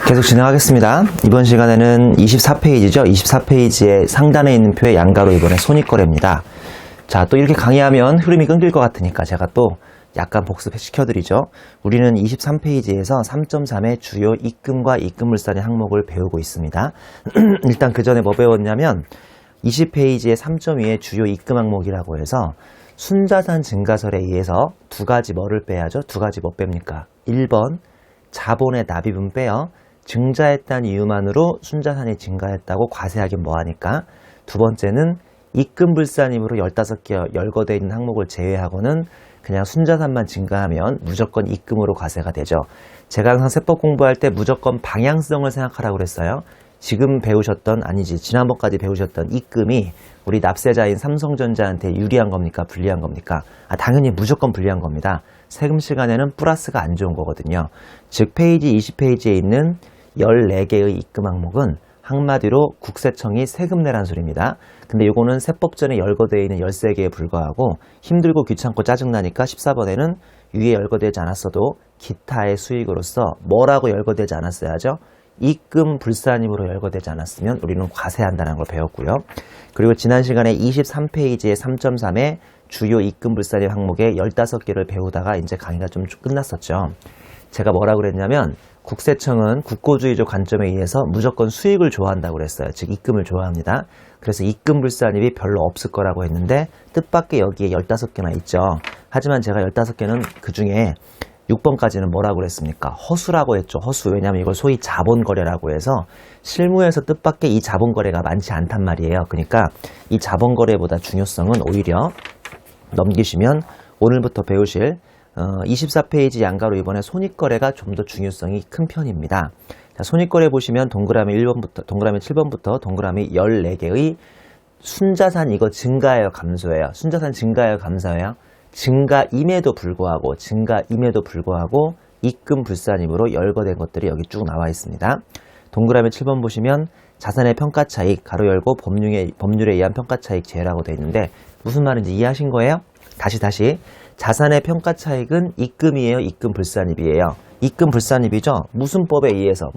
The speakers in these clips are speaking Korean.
계속 진행하겠습니다. 이번 시간에는 24페이지죠. 24페이지의 상단에 있는 표의 양가로 이번에 손익거래입니다. 자, 또 이렇게 강의하면 흐름이 끊길 것 같으니까 제가 또 약간 복습시켜드리죠. 우리는 23페이지에서 3.3의 주요 입금과 입금물산의 항목을 배우고 있습니다. 일단 그 전에 뭐 배웠냐면 20페이지의 3.2의 주요 입금 항목이라고 해서 순자산 증가설에 의해서 두 가지 뭐를 빼야죠? 두 가지 뭐 뺍니까? 1번 자본의 납입은 빼요. 증자했다는 이유만으로 순자산이 증가했다고 과세하긴 뭐하니까. 두 번째는 입금불산임으로 15개 열거되어 있는 항목을 제외하고는 그냥 순자산만 증가하면 무조건 입금으로 과세가 되죠. 제가 항상 세법 공부할 때 무조건 방향성을 생각하라고 그랬어요. 지금 배우셨던, 아니지, 지난번까지 배우셨던 입금이 우리 납세자인 삼성전자한테 유리한 겁니까? 불리한 겁니까? 당연히 무조건 불리한 겁니다. 세금 시간에는 플러스가 안 좋은 거거든요. 즉 페이지 20페이지에 있는 14개의 입금 항목은 한마디로 국세청이 세금 내란 소리입니다. 근데 요거는 세법전에 열거되어 있는 13개에 불과하고 힘들고 귀찮고 짜증나니까 14번에는 위에 열거되지 않았어도 기타의 수익으로서 뭐라고 열거되지 않았어야죠? 입금 불산임으로 열거되지 않았으면 우리는 과세한다는 걸 배웠고요. 그리고 지난 시간에 23페이지의 3.3의 주요 입금 불산임 항목의 15개를 배우다가 이제 강의가 좀 끝났었죠. 제가 뭐라고 그랬냐면 국세청은 국고주의적 관점에 의해서 무조건 수익을 좋아한다고 그랬어요. 즉 입금을 좋아합니다. 그래서 입금 불산임이 별로 없을 거라고 했는데 뜻밖의 여기에 15개나 있죠. 하지만 제가 15개는 그중에 6번까지는 뭐라고 그랬습니까? 허수라고 했죠. 허수. 왜냐하면 이걸 소위 자본거래라고 해서 실무에서 뜻밖의 이 자본거래가 많지 않단 말이에요. 그러니까 이 자본거래보다 중요성은 오히려 넘기시면 오늘부터 배우실 24페이지 양가로 이번에 손익거래가 좀 더 중요성이 큰 편입니다. 자, 손익거래 보시면 동그라미 1번부터 동그라미 7번부터 동그라미 14개의 순자산 이거 증가해요, 감소해요? 순자산 증가해요, 감소해요? 증가임에도 불구하고 입금 불산임으로 열거된 것들이 여기 쭉 나와 있습니다. 동그라미 7번 보시면 자산의 평가차익 가로 열고 법률에 의한 평가차익 제외라고 되어 있는데 무슨 말인지 이해하신 거예요? 다시 자산의 평가차익은 입금이에요, 입금 불산입이에요? 입금 불산입이죠. 무슨 법에 의해서?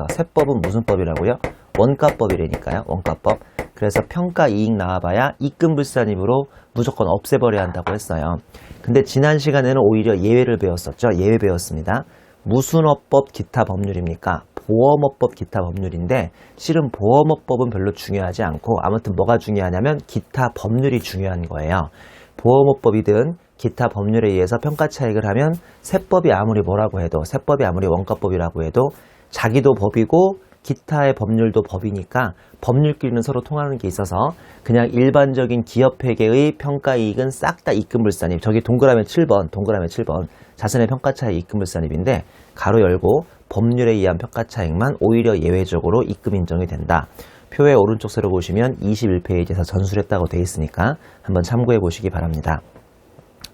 세법은 무슨 법이라고요? 원가법이라니까요. 원가법. 그래서 평가이익 나와봐야 입금 불산임으로 무조건 없애버려야 한다고 했어요. 근데 지난 시간에는 오히려 예외를 배웠었죠. 예외 배웠습니다. 무슨 업법 기타 법률입니까? 보험업법 기타 법률인데 실은 보험업법은 별로 중요하지 않고 아무튼 뭐가 중요하냐면 기타 법률이 중요한 거예요. 보험업법이든 기타 법률에 의해서 평가차익을 하면 세법이 아무리 뭐라고 해도 세법이 아무리 원가법이라고 해도 자기도 법이고 기타의 법률도 법이니까 법률끼리는 서로 통하는 게 있어서 그냥 일반적인 기업회계의 평가이익은 싹 다 입금불산입. 저기 동그라미 7번 자산의 평가차익 입금불산입인데 가로 열고 법률에 의한 평가차익만 오히려 예외적으로 입금 인정이 된다. 표의 오른쪽 세로 보시면 21페이지에서 전술했다고 되어 있으니까 한번 참고해 보시기 바랍니다.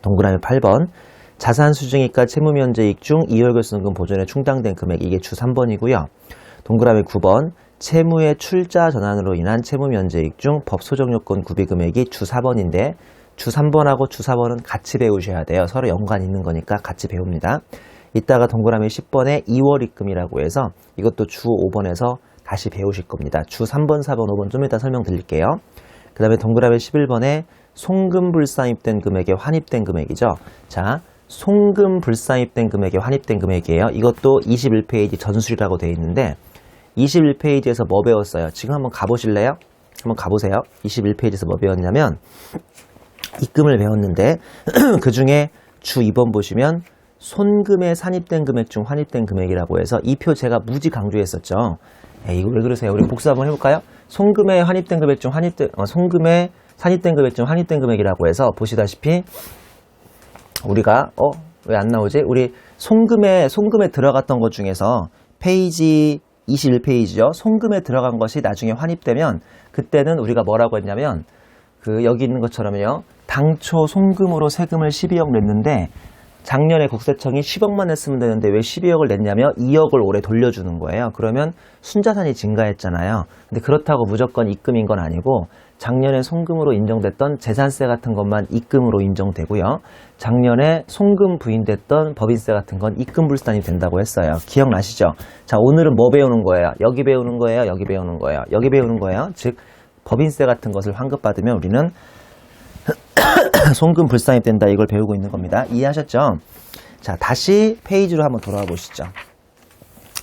동그라미 8번 자산 수증이가 채무면제이익 중 2월 결손금 보존에 충당된 금액 이게 주 3번이고요. 동그라미 9번 채무의 출자 전환으로 인한 채무면제이익 중 법소정요건 구비금액이 주 4번인데 주 3번하고 주 4번은 같이 배우셔야 돼요. 서로 연관 있는 거니까 같이 배웁니다. 이따가 동그라미 10번에 2월 입금이라고 해서 이것도 주 5번에서 다시 배우실 겁니다. 주 3번, 4번, 5번 좀 이따 설명드릴게요. 그 다음에 동그라미 11번에 송금 불상입된 금액에 환입된 금액이죠. 자, 송금 불상입된 금액에 환입된 금액이에요. 이것도 21페이지 전술이라고 되어 있는데 21페이지에서 뭐 배웠어요? 지금 한번 가보실래요? 한번 가보세요. 21페이지에서 뭐 배웠냐면 입금을 배웠는데 그 중에 주 2번 보시면 손금에 산입된 금액 중 환입된 금액이라고 해서 이 표 제가 무지 강조했었죠. 이거 왜 그러세요? 우리 복수 한번 해볼까요? 송금에 환입된 금액 중 송금에 산입된 금액 중 환입된 금액이라고 해서 보시다시피 우리가 왜 안 나오지? 우리 송금에 들어갔던 것 중에서 페이지 21페이지요. 송금에 들어간 것이 나중에 환입되면 그때는 우리가 뭐라고 했냐면 여기 있는 것처럼요. 당초 송금으로 세금을 12억 냈는데 작년에 국세청이 10억만 냈으면 되는데 왜 12억을 냈냐면 2억을 올해 돌려주는 거예요. 그러면 순자산이 증가했잖아요. 근데 그렇다고 무조건 입금인 건 아니고 작년에 송금으로 인정됐던 재산세 같은 것만 입금으로 인정되고요. 작년에 송금 부인됐던 법인세 같은 건 입금불산이 된다고 했어요. 기억나시죠? 자, 오늘은 뭐 배우는 거예요? 여기 배우는 거예요? 여기 배우는 거예요? 여기 배우는 거예요? 즉 법인세 같은 것을 환급받으면 우리는 송금 불산이 된다, 이걸 배우고 있는 겁니다. 이해하셨죠? 자, 다시 페이지로 한번 돌아와 보시죠.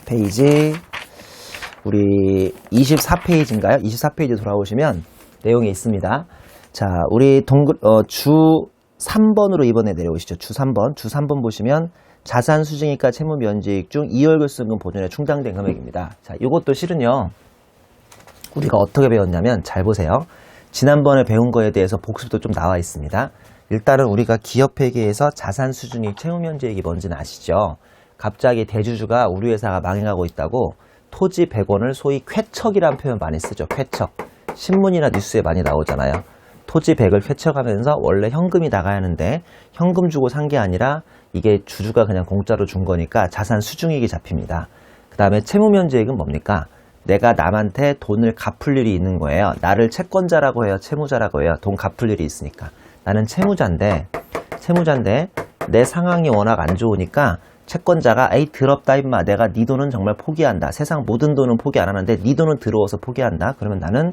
페이지 우리 24페이지인가요? 24페이지 돌아오시면 내용이 있습니다. 자, 우리 주 3번으로 이번에 내려오시죠. 주 3번 보시면 자산 수증이익과 채무 면제이익 중 2월급 순금 보존에 충당된 금액입니다. 자, 이것도 실은요, 우리가 어떻게 배웠냐면, 잘 보세요. 지난번에 배운 거에 대해서 복습도 좀 나와 있습니다. 일단은 우리가 기업회계에서 자산 수증이익 채무 면제이익이 뭔지는 아시죠? 갑자기 대주주가 우리 회사가 망해가고 있다고 토지 100원을 소위 쾌척이라는 표현 많이 쓰죠. 쾌척. 신문이나 뉴스에 많이 나오잖아요. 토지 100을 쾌척하면서 원래 현금이 나가야 하는데 현금 주고 산 게 아니라 이게 주주가 그냥 공짜로 준 거니까 자산 수증이익이 잡힙니다. 그 다음에 채무 면제이익은 뭡니까? 내가 남한테 돈을 갚을 일이 있는 거예요. 나를 채권자라고 해요? 채무자라고 해요? 돈 갚을 일이 있으니까. 나는 채무자인데 내 상황이 워낙 안 좋으니까 채권자가 에이 더럽다 임마, 내가 네 돈은 정말 포기한다, 세상 모든 돈은 포기 안 하는데 네 돈은 들어와서 포기한다. 그러면 나는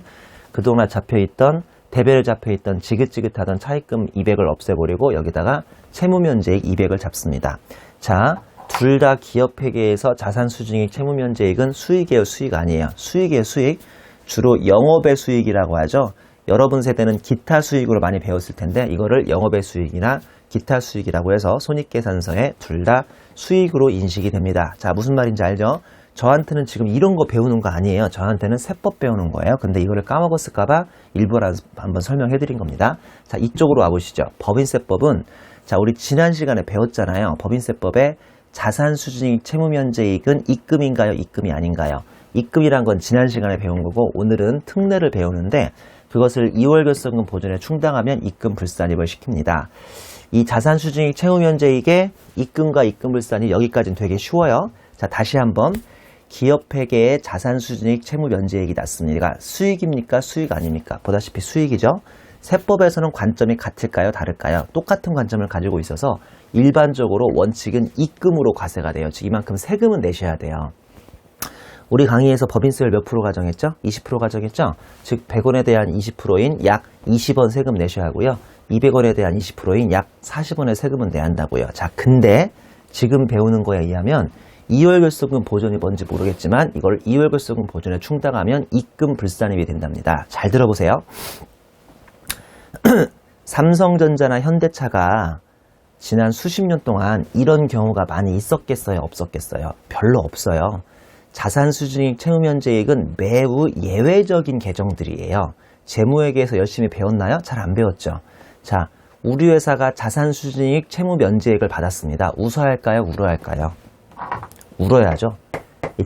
그동안 잡혀있던 대별에 잡혀있던 지긋지긋하던 차입금 200을 없애버리고 여기다가 채무면제익 200을 잡습니다. 자, 둘 다 기업회계에서 자산수증이익 채무면제익은 수익이에요, 수익 아니에요? 수익이에요, 수익. 주로 영업의 수익이라고 하죠. 여러분 세대는 기타 수익으로 많이 배웠을 텐데 이거를 영업의 수익이나 기타 수익이라고 해서 손익계산서에 둘 다 수익으로 인식이 됩니다. 자, 무슨 말인지 알죠? 저한테는 지금 이런 거 배우는 거 아니에요. 저한테는 세법 배우는 거예요. 근데 이거를 까먹었을까봐 일부러 한번 설명해 드린 겁니다. 자, 이쪽으로 와보시죠. 법인세법은, 자, 우리 지난 시간에 배웠잖아요. 법인세법에 자산수증이익 채무면제이익은 입금인가요? 입금이 아닌가요? 입금이란 건 지난 시간에 배운 거고 오늘은 특례를 배우는데 그것을 2월 결성금 보존에 충당하면 입금 불산입을 시킵니다. 이 자산수증이익 채무면제이익의 입금과 입금불산이 여기까지는 되게 쉬워요. 자, 다시 한번 기업회계의 자산수증이익 채무면제이익이 났습니다. 수익입니까? 수익 아닙니까? 보다시피 수익이죠. 세법에서는 관점이 같을까요? 다를까요? 똑같은 관점을 가지고 있어서 일반적으로 원칙은 입금으로 과세가 돼요. 즉 이만큼 세금은 내셔야 돼요. 우리 강의에서 법인세를 몇 프로 가정했죠? 20% 가정했죠? 즉 100원에 대한 20%인 약 20원 세금 내셔야 하고요. 200원에 대한 20%인 약 40원의 세금은 내야 한다고요. 자, 근데 지금 배우는 거에 의하면 2월 결손금 보존이 뭔지 모르겠지만 이걸 2월 결손금 보존에 충당하면 입금 불산입이 된답니다. 잘 들어보세요. 삼성전자나 현대차가 지난 수십 년 동안 이런 경우가 많이 있었겠어요? 없었겠어요? 별로 없어요. 자산수증이익 채무면제이익은 매우 예외적인 계정들이에요. 재무회계에서 열심히 배웠나요? 잘 안 배웠죠. 자, 우리 회사가 자산수증이익 채무면제이익을 받았습니다. 웃어야 할까요? 울어야 할까요? 울어야죠.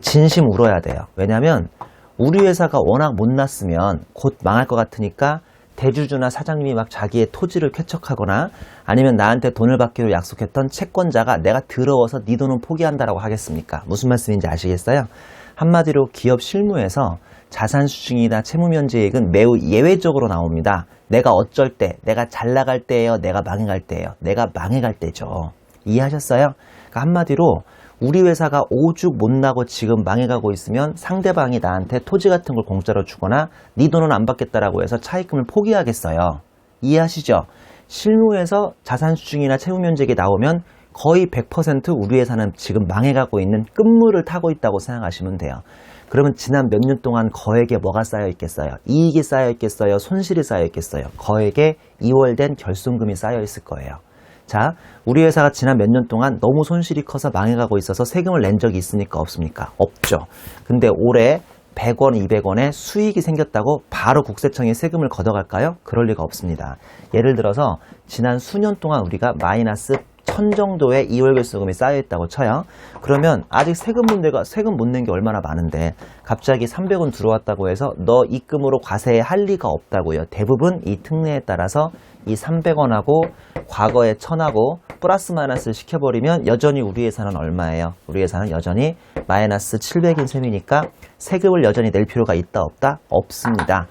진심 울어야 돼요. 왜냐하면 우리 회사가 워낙 못났으면 곧 망할 것 같으니까 대주주나 사장님이 막 자기의 토지를 쾌척하거나 아니면 나한테 돈을 받기로 약속했던 채권자가 내가 더러워서 네 돈은 포기한다라고 하겠습니까? 무슨 말씀인지 아시겠어요? 한마디로 기업 실무에서 자산수증이나 채무면제이익은 매우 예외적으로 나옵니다. 내가 어쩔 때, 내가 잘 나갈 때예요? 내가 망해갈 때예요? 내가 망해갈 때죠. 이해하셨어요? 그러니까 한마디로 우리 회사가 오죽 못나고 지금 망해가고 있으면 상대방이 나한테 토지 같은 걸 공짜로 주거나 네 돈은 안 받겠다라고 해서 차입금을 포기하겠어요. 이해하시죠? 실무에서 자산수증이나 채무면제익이 나오면 거의 100% 우리 회사는 지금 망해가고 있는 끝물을 타고 있다고 생각하시면 돼요. 그러면 지난 몇 년 동안 거액에 뭐가 쌓여 있겠어요? 이익이 쌓여 있겠어요? 손실이 쌓여 있겠어요? 거액에 2월된 결손금이 쌓여 있을 거예요. 자, 우리 회사가 지난 몇 년 동안 너무 손실이 커서 망해가고 있어서 세금을 낸 적이 있습니까? 없습니까? 없죠. 근데 올해 100원, 200원의 수익이 생겼다고 바로 국세청에 세금을 걷어갈까요? 그럴 리가 없습니다. 예를 들어서 지난 수년 동안 우리가 마이너스 1000 정도의 2월 결손금이 쌓여있다고 쳐요. 그러면 아직 세금 못 낸 게 얼마나 많은데 갑자기 300원 들어왔다고 해서 너 입금으로 과세할 리가 없다고요. 대부분 이 특례에 따라서 이 300원하고 과거의 1000하고 플러스 마이너스를 시켜버리면 여전히 우리 회사는 얼마예요? 우리 회사는 여전히 마이너스 700인 셈이니까 세금을 여전히 낼 필요가 있다 없다? 없습니다.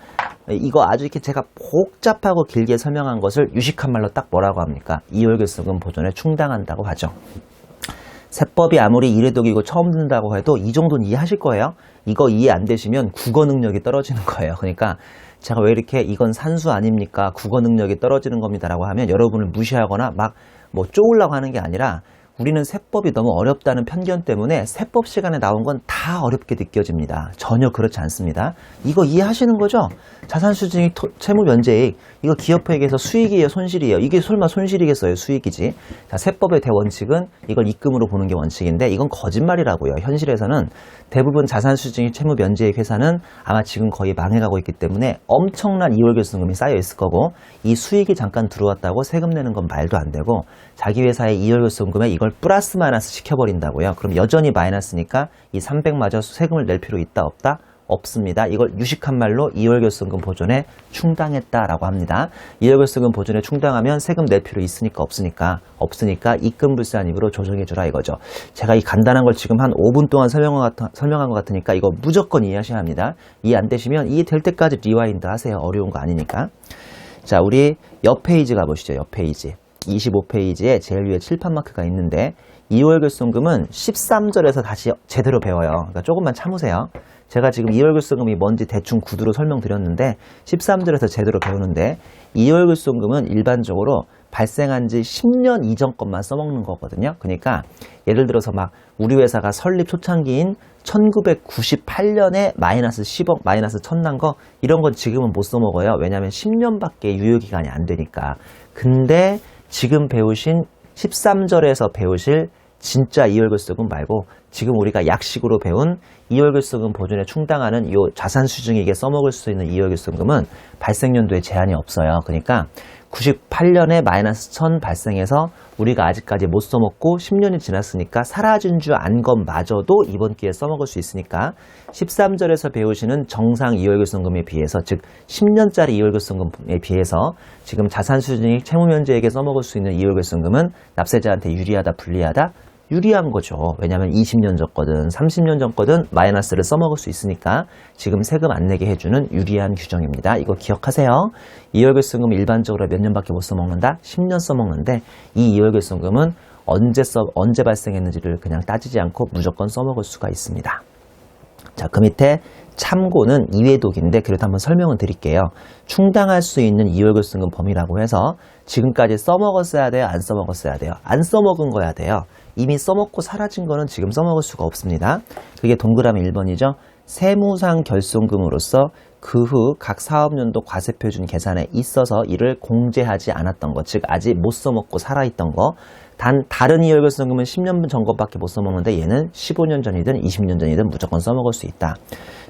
이거 아주 이렇게 제가 복잡하고 길게 설명한 것을 유식한 말로 딱 뭐라고 합니까? 이월결손금 보존에 충당한다고 하죠. 세법이 아무리 이례독이고 처음 듣는다고 해도 이 정도는 이해하실 거예요. 이거 이해 안 되시면 국어 능력이 떨어지는 거예요. 그러니까 제가 왜 이렇게 이건 산수 아닙니까? 국어 능력이 떨어지는 겁니다라고 하면 여러분을 무시하거나 막 뭐 쪼으려고 하는 게 아니라 우리는 세법이 너무 어렵다는 편견 때문에 세법 시간에 나온 건 다 어렵게 느껴집니다. 전혀 그렇지 않습니다. 이거 이해하시는 거죠? 자산수증익, 채무면제익, 이거 기업회계에서 수익이에요, 손실이에요? 이게 설마 손실이겠어요? 수익이지. 자, 세법의 대원칙은 이걸 입금으로 보는 게 원칙인데 이건 거짓말이라고요. 현실에서는 대부분 자산수증익, 채무면제익 회사는 아마 지금 거의 망해가고 있기 때문에 엄청난 이월결손금이 쌓여 있을 거고 이 수익이 잠깐 들어왔다고 세금 내는 건 말도 안 되고 자기 회사의 이월결손금에 이걸 플러스 마이너스 시켜버린다고요. 그럼 여전히 마이너스니까 이 300마저 세금을 낼 필요 있다 없다? 없습니다. 이걸 유식한 말로 이월결손금 보존에 충당했다라고 합니다. 이월결손금 보존에 충당하면 세금 낼 필요 있으니까 없으니까 입금불사입으로 조정해주라 이거죠. 제가 이 간단한 걸 지금 한 5분 동안 설명한 것 같으니까 이거 무조건 이해하셔야 합니다. 이해 안 되시면 이해될 때까지 리와인드 하세요. 어려운 거 아니니까. 자, 우리 옆 페이지 가보시죠. 옆 페이지. 25페이지에 제일 위에 칠판 마크가 있는데 이월결손금은 13절에서 다시 제대로 배워요. 그러니까 조금만 참으세요. 제가 지금 이월결손금이 뭔지 대충 구두로 설명드렸는데 13절에서 제대로 배우는데 이월결손금은 일반적으로 발생한 지 10년 이전 것만 써먹는 거거든요. 그러니까 예를 들어서 막 우리 회사가 설립 초창기인 1998년에 마이너스 10억, 마이너스 1000 난 거 이런 건 지금은 못 써먹어요. 왜냐하면 10년밖에 유효기간이 안 되니까. 근데 지금 배우신 13절에서 배우실 진짜 이월결손금 말고 지금 우리가 약식으로 배운 이월결손금 보존에 충당하는 이 자산수증익에 써먹을 수 있는 이월결손금은 발생연도에 제한이 없어요. 그러니까 98년에 마이너스 1000 발생해서 우리가 아직까지 못 써먹고 10년이 지났으니까 사라진 줄 안 것마저도 이번 기회에 써먹을 수 있으니까 13절에서 배우시는 정상 이월결손금에 비해서 즉 10년짜리 이월결손금에 비해서 지금 자산수증익 채무면제액에 써먹을 수 있는 이월결손금은 납세자한테 유리하다 불리하다? 유리한 거죠. 왜냐하면 20년 전 거든 30년 전 거든 마이너스를 써먹을 수 있으니까 지금 세금 안 내게 해주는 유리한 규정입니다. 이거 기억하세요. 이월결손금 일반적으로 몇 년밖에 못 써먹는다? 10년 써먹는데 이 이월결손금은 언제 발생했는지를 그냥 따지지 않고 무조건 써먹을 수가 있습니다. 자, 그 밑에 참고는 이외독인데 그래도 한번 설명을 드릴게요. 충당할 수 있는 이월결손금 범위라고 해서 지금까지 써먹었어야 돼요? 안 써먹었어야 돼요? 안 써먹은 거야 돼요. 이미 써먹고 사라진 거는 지금 써먹을 수가 없습니다. 그게 동그라미 1번이죠. 세무상 결손금으로서 그 후 각 사업연도 과세표준 계산에 있어서 이를 공제하지 않았던 것, 즉 아직 못 써먹고 살아있던 거. 다른 이월결손금은 10년 전 것밖에 못 써먹는데 얘는 15년 전이든 20년 전이든 무조건 써먹을 수 있다.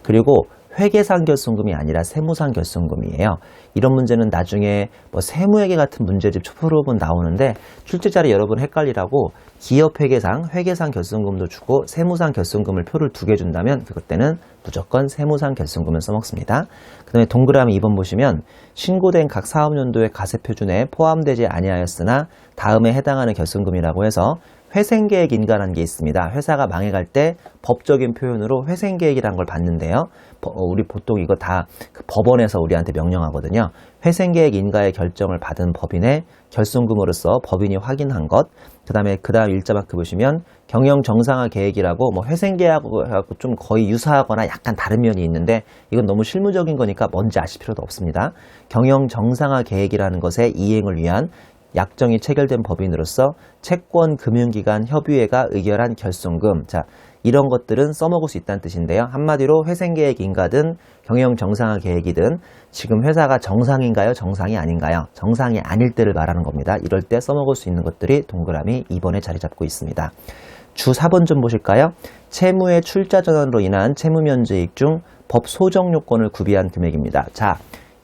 그리고 회계상 결손금이 아니라 세무상 결손금이에요. 이런 문제는 나중에 뭐 세무회계 같은 문제집 초표로분 나오는데 출제자리 여러분 헷갈리라고 기업 회계상 결손금도 주고 세무상 결손금을 표를 2개 준다면 그때는 무조건 세무상 결손금을 써먹습니다. 그 다음에 동그라미 2번 보시면 신고된 각 사업연도의 가세표준에 포함되지 아니하였으나 다음에 해당하는 결손금이라고 해서 회생계획 인가라는 게 있습니다. 회사가 망해갈 때 법적인 표현으로 회생계획이라는 걸 받는데요. 우리 보통 이거 다 그 법원에서 우리한테 명령하거든요. 회생계획 인가의 결정을 받은 법인의 결손금으로서 법인이 확인한 것. 그 다음 일자마크 보시면 경영 정상화 계획이라고 뭐 회생계획하고 좀 거의 유사하거나 약간 다른 면이 있는데 이건 너무 실무적인 거니까 뭔지 아실 필요도 없습니다. 경영 정상화 계획이라는 것의 이행을 위한 약정이 체결된 법인으로서 채권 금융기관 협의회가 의결한 결손금. 자, 이런 것들은 써먹을 수 있다는 뜻인데요. 한마디로 회생계획 인가든 경영 정상화 계획이든 지금 회사가 정상인가요? 정상이 아닌가요? 정상이 아닐 때를 말하는 겁니다. 이럴 때 써먹을 수 있는 것들이 동그라미 2번에 자리 잡고 있습니다. 주 4번 좀 보실까요? 채무의 출자 전환으로 인한 채무면제익 중 법 소정 요건을 구비한 금액입니다. 자,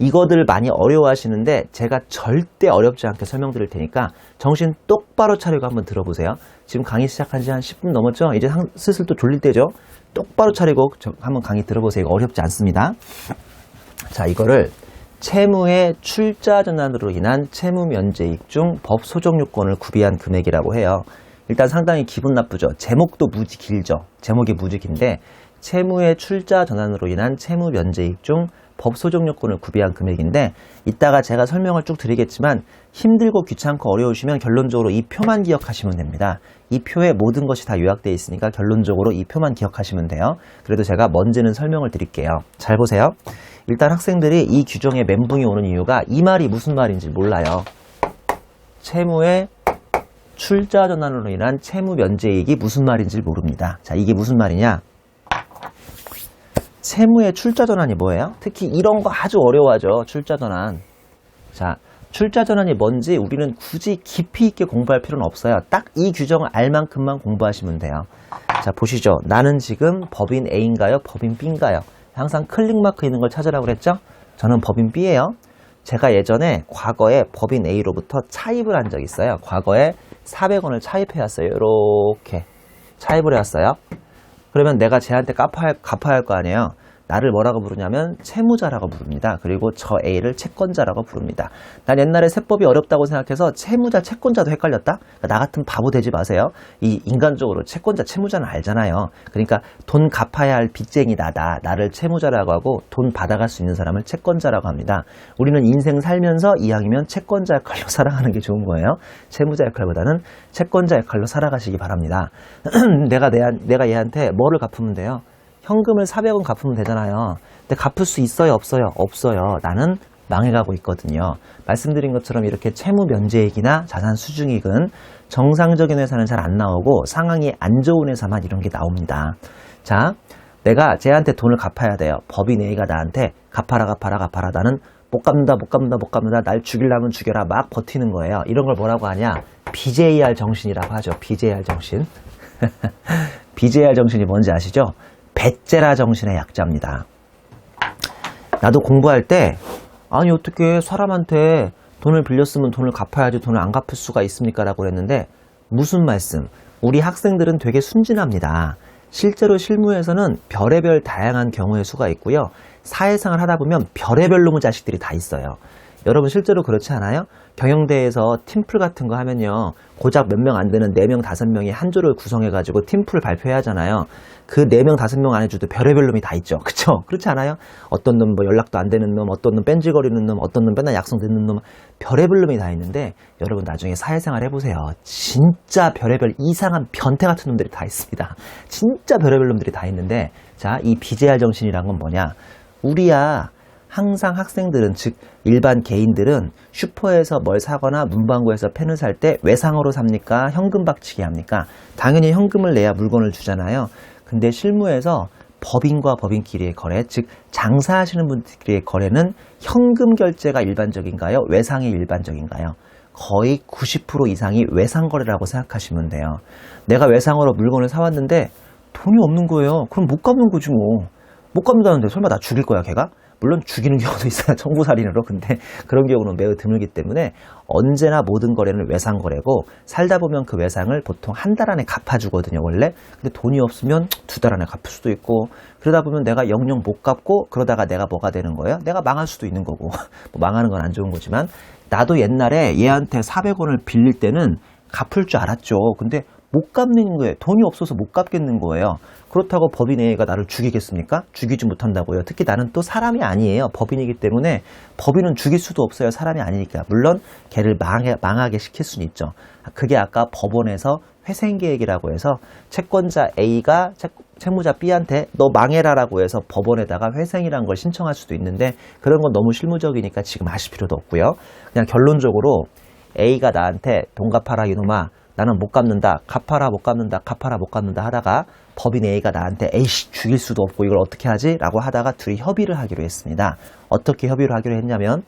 이거들 많이 어려워하시는데 제가 절대 어렵지 않게 설명드릴 테니까 정신 똑바로 차리고 한번 들어보세요. 지금 강의 시작한 지 한 10분 넘었죠? 이제 슬슬 또 졸릴 때죠? 똑바로 차리고 한번 강의 들어보세요. 이거 어렵지 않습니다. 자, 이거를 채무의 출자 전환으로 인한 채무 면제익 중 법 소정 요건을 구비한 금액이라고 해요. 일단 상당히 기분 나쁘죠? 제목도 무지 길죠? 제목이 무지 긴데 채무의 출자 전환으로 인한 채무 면제이익 중 법 소정 요건을 구비한 금액인데 이따가 제가 설명을 쭉 드리겠지만 힘들고 귀찮고 어려우시면 결론적으로 이 표만 기억하시면 됩니다. 이 표에 모든 것이 다 요약되어 있으니까 결론적으로 이 표만 기억하시면 돼요. 그래도 제가 먼저는 설명을 드릴게요. 잘 보세요. 일단 학생들이 이 규정에 멘붕이 오는 이유가 이 말이 무슨 말인지 몰라요. 채무의 출자 전환으로 인한 채무 면제이익이 무슨 말인지 모릅니다. 자, 이게 무슨 말이냐? 채무의 출자 전환이 뭐예요? 특히 이런 거 아주 어려워하죠. 출자 전환. 자, 출자 전환이 뭔지 우리는 굳이 깊이 있게 공부할 필요는 없어요. 딱 이 규정을 알 만큼만 공부하시면 돼요. 자, 보시죠. 나는 지금 법인 A인가요? 법인 B인가요? 항상 클릭 마크 있는 걸 찾으라고 그랬죠? 저는 법인 B예요. 제가 예전에 과거에 법인 A로부터 차입을 한 적이 있어요. 과거에 400원을 차입해 왔어요. 이렇게 차입을 해왔어요. 그러면 내가 쟤한테 갚아야 할 거 아니에요. 나를 뭐라고 부르냐면 채무자라고 부릅니다. 그리고 저 A를 채권자라고 부릅니다. 난 옛날에 세법이 어렵다고 생각해서 채무자, 채권자도 헷갈렸다? 그러니까 나 같은 바보 되지 마세요. 이 인간적으로 채권자, 채무자는 알잖아요. 그러니까 돈 갚아야 할 빚쟁이 나를 채무자라고 하고 돈 받아갈 수 있는 사람을 채권자라고 합니다. 우리는 인생 살면서 이왕이면 채권자 역할로 살아가는 게 좋은 거예요. 채무자 역할보다는 채권자 역할로 살아가시기 바랍니다. 내가 얘한테 뭐를 갚으면 돼요? 현금을 400원 갚으면 되잖아요. 근데 갚을 수 있어요? 없어요? 없어요. 나는 망해가고 있거든요. 말씀드린 것처럼 이렇게 채무 면제이익이나 자산 수중이익은 정상적인 회사는 잘 안 나오고 상황이 안 좋은 회사만 이런 게 나옵니다. 자, 내가 쟤한테 돈을 갚아야 돼요. 법인 A가 나한테 갚아라. 나는 못 갚는다. 날 죽이려면 죽여라. 막 버티는 거예요. 이런 걸 뭐라고 하냐? BJR 정신이라고 하죠. BJR 정신. BJR 정신이 뭔지 아시죠? 배째라 정신의 약자입니다. 나도 공부할 때 아니 어떻게 사람한테 돈을 빌렸으면 돈을 갚아야지 돈을 안 갚을 수가 있습니까? 라고 그랬는데 무슨 말씀? 우리 학생들은 되게 순진합니다. 실제로 실무에서는 별의별 다양한 경우의 수가 있고요. 사회생활 하다 보면 별의별 놈의 자식들이 다 있어요. 여러분 실제로 그렇지 않아요? 경영대에서 팀플 같은 거 하면요. 고작 몇 명 안 되는 4명, 5명이 한 조를 구성해가지고 팀플 발표해야 하잖아요. 그 4명, 5명 안에 줘도 별의별 놈이 다 있죠. 그쵸? 그렇지 않아요? 어떤 놈 뭐 연락도 안 되는 놈, 어떤 놈 뺀질거리는 놈, 어떤 놈 맨날 약속 듣는 놈, 별의별 놈이 다 있는데 여러분 나중에 사회생활 해보세요. 진짜 별의별 이상한 변태 같은 놈들이 다 있습니다. 진짜 별의별 놈들이 다 있는데 자, 이 BJR 정신이란 건 뭐냐? 우리야 항상 학생들은 즉 일반 개인들은 슈퍼에서 뭘 사거나 문방구에서 펜을 살 때 외상으로 삽니까? 현금 박치기 합니까? 당연히 현금을 내야 물건을 주잖아요. 근데 실무에서 법인과 법인끼리의 거래, 즉 장사하시는 분들끼리의 거래는 현금 결제가 일반적인가요? 외상이 일반적인가요? 거의 90% 이상이 외상 거래라고 생각하시면 돼요. 내가 외상으로 물건을 사왔는데 돈이 없는 거예요. 그럼 못 갚는 거지 뭐. 못 갚는다는데 설마 나 죽일 거야 걔가? 물론 죽이는 경우도 있어요. 청부살인으로. 근데 그런 경우는 매우 드물기 때문에 언제나 모든 거래는 외상거래고 살다 보면 그 외상을 보통 한 달 안에 갚아주거든요. 원래. 근데 돈이 없으면 2달 안에 갚을 수도 있고 그러다 보면 내가 영영 못 갚고 그러다가 내가 뭐가 되는 거예요? 내가 망할 수도 있는 거고 뭐 망하는 건 안 좋은 거지만 나도 옛날에 얘한테 400원을 빌릴 때는 갚을 줄 알았죠. 근데 못 갚는 거예요. 돈이 없어서 못 갚겠는 거예요. 그렇다고 법인 A가 나를 죽이겠습니까? 죽이지 못한다고요. 특히 나는 또 사람이 아니에요. 법인이기 때문에 법인은 죽일 수도 없어요. 사람이 아니니까. 물론 걔를 망하게 시킬 수는 있죠. 그게 아까 법원에서 회생계획이라고 해서 채권자 A가 채무자 B한테 너 망해라라고 해서 법원에다가 회생이라는 걸 신청할 수도 있는데 그런 건 너무 실무적이니까 지금 하실 필요도 없고요. 그냥 결론적으로 A가 나한테 돈 갚아라 이놈아. 나는 못 갚는다. 갚아라 못 갚는다 하다가 법인 A가 나한테 에이씨 죽일 수도 없고 이걸 어떻게 하지? 라고 하다가 둘이 협의를 하기로 했습니다. 어떻게 협의를 하기로 했냐면